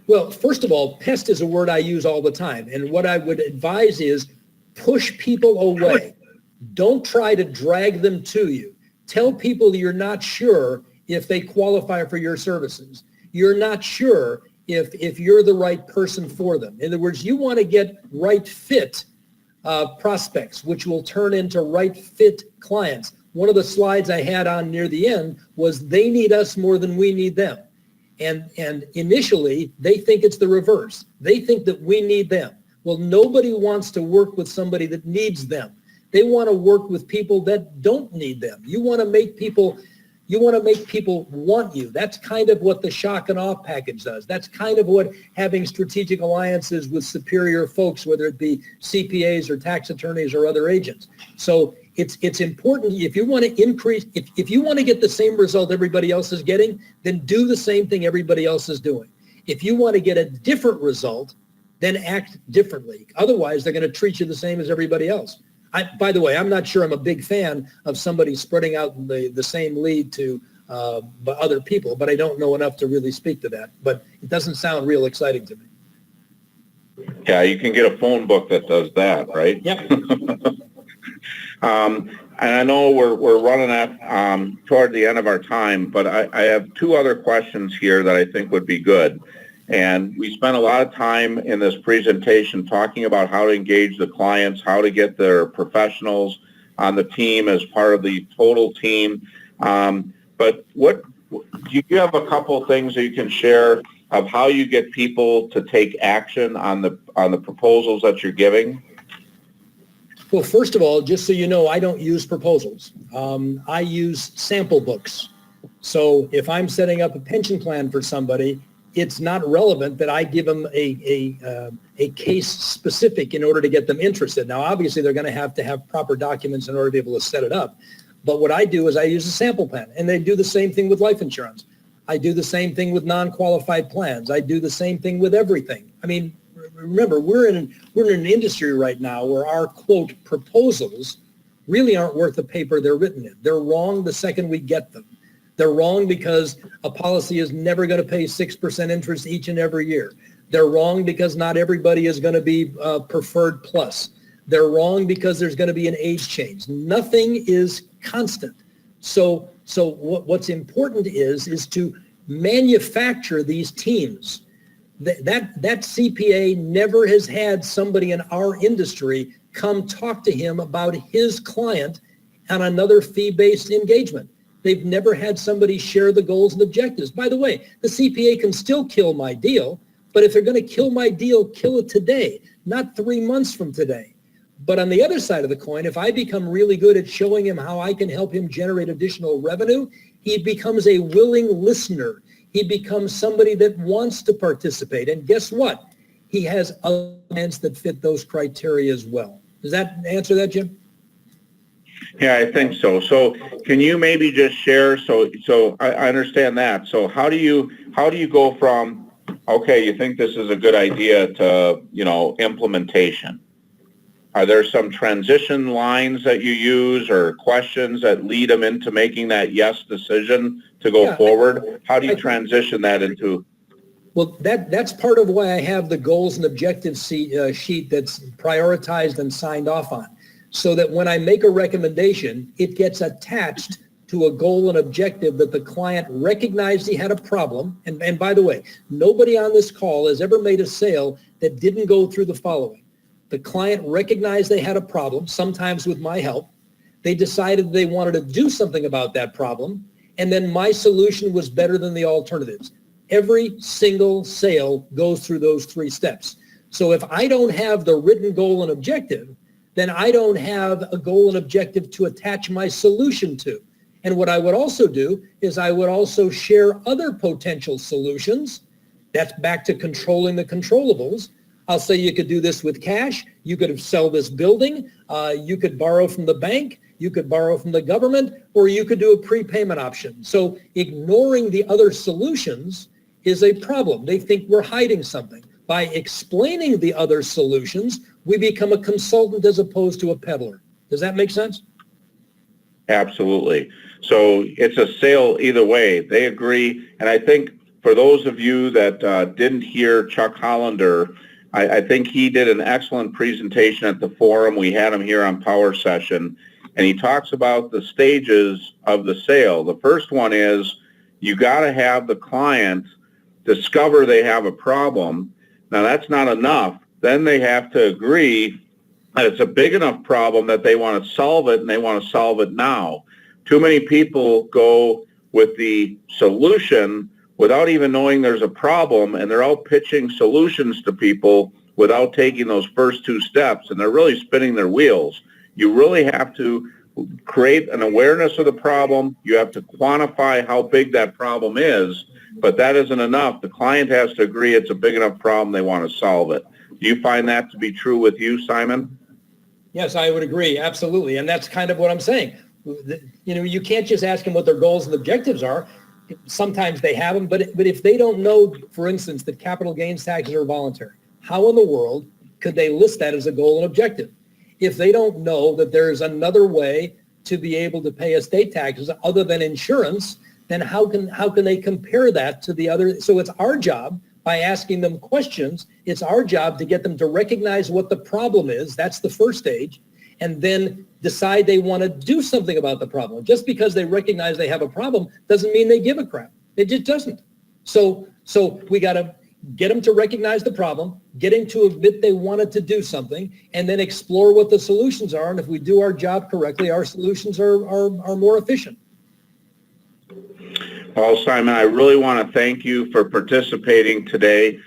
Well, first of all, pest is a word I use all the time. And what I would advise is push people away. Don't try to drag them to you. Tell people you're not sure if they qualify for your services. You're not sure if you're the right person for them. In other words, you want to get right fit prospects, which will turn into right fit clients. One of the slides I had on near the end was they need us more than we need them. And initially, they think it's the reverse. They think that we need them. Well, nobody wants to work with somebody that needs them. They want to work with people that don't need them. You want to make people want you. That's kind of what the shock and awe package does. That's kind of what having strategic alliances with superior folks, whether it be CPAs or tax attorneys or other agents. So it's important. If you want to increase, if you want to get the same result everybody else is getting, then do the same thing everybody else is doing. If you want to get a different result, then act differently. Otherwise, they're going to treat you the same as everybody else. By the way, I'm not sure I'm a big fan of somebody spreading out the same lead to other people, but I don't know enough to really speak to that. But it doesn't sound real exciting to me. Yeah, you can get a phone book that does that, right? Yep. And I know we're running at toward the end of our time, but I have two other questions here that I think would be good. And we spent a lot of time in this presentation talking about how to engage the clients, how to get their professionals on the team as part of the total team. But do you have a couple things that you can share of how you get people to take action on the proposals that you're giving? Well, first of all, just so you know, I don't use proposals. I use sample books. So if I'm setting up a pension plan for somebody, it's not relevant that I give them a case specific in order to get them interested. Now, obviously, they're going to have proper documents in order to be able to set it up. But what I do is I use a sample plan, and they do the same thing with life insurance. I do the same thing with non-qualified plans. I do the same thing with everything. I mean, remember, we're in an industry right now where our, quote, proposals really aren't worth the paper they're written in. They're wrong the second we get them. They're wrong because a policy is never going to pay 6% interest each and every year. They're wrong because not everybody is going to be preferred plus. They're wrong because there's going to be an age change. Nothing is constant. So what's important is to manufacture these teams. That CPA never has had somebody in our industry come talk to him about his client on another fee-based engagement. They've never had somebody share the goals and objectives. By the way, the CPA can still kill my deal, but if they're going to kill my deal, kill it today, not 3 months from today. But on the other side of the coin, if I become really good at showing him how I can help him generate additional revenue, he becomes a willing listener. He becomes somebody that wants to participate. And guess what? He has other clients that fit those criteria as well. Does that answer that, Jim? Yeah, I think so. So can you maybe just share, so I understand that. So how do you go from, okay, you think this is a good idea to, implementation? Are there some transition lines that you use or questions that lead them into making that yes decision to go forward? How do you transition that into? Well, that's part of why I have the goals and objectives sheet that's prioritized and signed off on, so that when I make a recommendation, it gets attached to a goal and objective that the client recognized he had a problem. And by the way, nobody on this call has ever made a sale that didn't go through the following. The client recognized they had a problem, sometimes with my help. They decided they wanted to do something about that problem, and then my solution was better than the alternatives. Every single sale goes through those 3 steps. So if I don't have the written goal and objective, then I don't have a goal and objective to attach my solution to. And what I would also do is I would also share other potential solutions. That's back to controlling the controllables. I'll say you could do this with cash. You could sell this building. You could borrow from the bank. You could borrow from the government, or you could do a prepayment option. So ignoring the other solutions is a problem. They think we're hiding something. By explaining the other solutions, we become a consultant as opposed to a peddler. Does that make sense? Absolutely. So it's a sale either way. They agree. And I think for those of you that didn't hear Chuck Hollander, I think he did an excellent presentation at the forum. We had him here on Power Session, and he talks about the stages of the sale. The first one is you got to have the client discover they have a problem. Now, that's not enough. Then they have to agree that it's a big enough problem that they want to solve it, and they want to solve it now. Too many people go with the solution without even knowing there's a problem, and they're out pitching solutions to people without taking those first 2 steps, and they're really spinning their wheels. You really have to create an awareness of the problem. You have to quantify how big that problem is, but that isn't enough. The client has to agree it's a big enough problem they want to solve it. Do you find that to be true with you, Simon? Yes, I would agree. Absolutely. And that's kind of what I'm saying. You can't just ask them what their goals and objectives are. Sometimes they have them, but if they don't know, for instance, that capital gains taxes are voluntary, how in the world could they list that as a goal and objective? If they don't know that there's another way to be able to pay estate taxes other than insurance, then how can they compare that to the other? So it's our job, by asking them questions, it's our job to get them to recognize what the problem is. That's the first stage. And then decide they want to do something about the problem. Just because they recognize they have a problem doesn't mean they give a crap. It just doesn't. So we got to get them to recognize the problem, get them to admit they wanted to do something, and then explore what the solutions are. And if we do our job correctly, our solutions are more efficient. Well, Simon, I really want to thank you for participating today.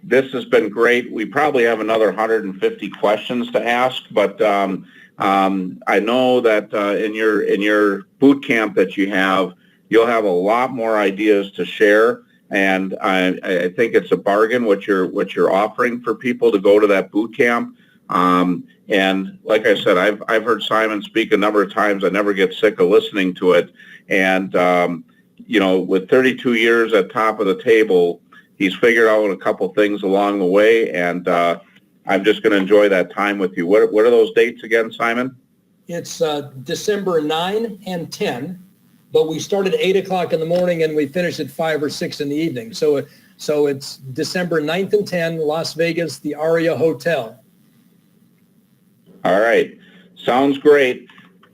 This has been great. We probably have another 150 questions to ask, but I know that in your boot camp that you'll have a lot more ideas to share, and I think it's a bargain what you're offering for people to go to that boot camp. And like I said, I've heard Simon speak a number of times. I never get sick of listening to it, and with 32 years at top of the table, he's figured out a couple things along the way, and I'm just going to enjoy that time with you. What are those dates again, Simon? It's December 9 and 10, but we start at 8 o'clock in the morning and we finish at 5 or 6 in the evening. So it's December 9th and 10, Las Vegas, the Aria Hotel. All right. Sounds great.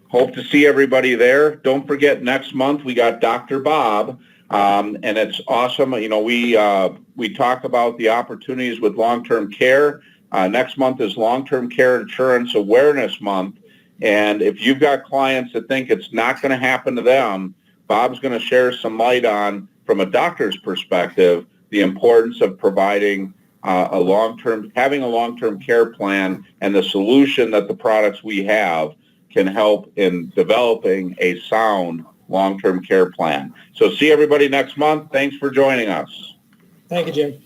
Hope to see everybody there. Don't forget, next month we got Dr. Bob, and it's awesome. You know, we talk about the opportunities with long-term care. Next month is Long-Term Care Insurance Awareness Month. And if you've got clients that think it's not going to happen to them, Bob's going to share some light on, from a doctor's perspective, the importance of providing having a long-term care plan, and the solution that the products we have can help in developing a sound long-term care plan. So see everybody next month. Thanks for joining us. Thank you, Jim.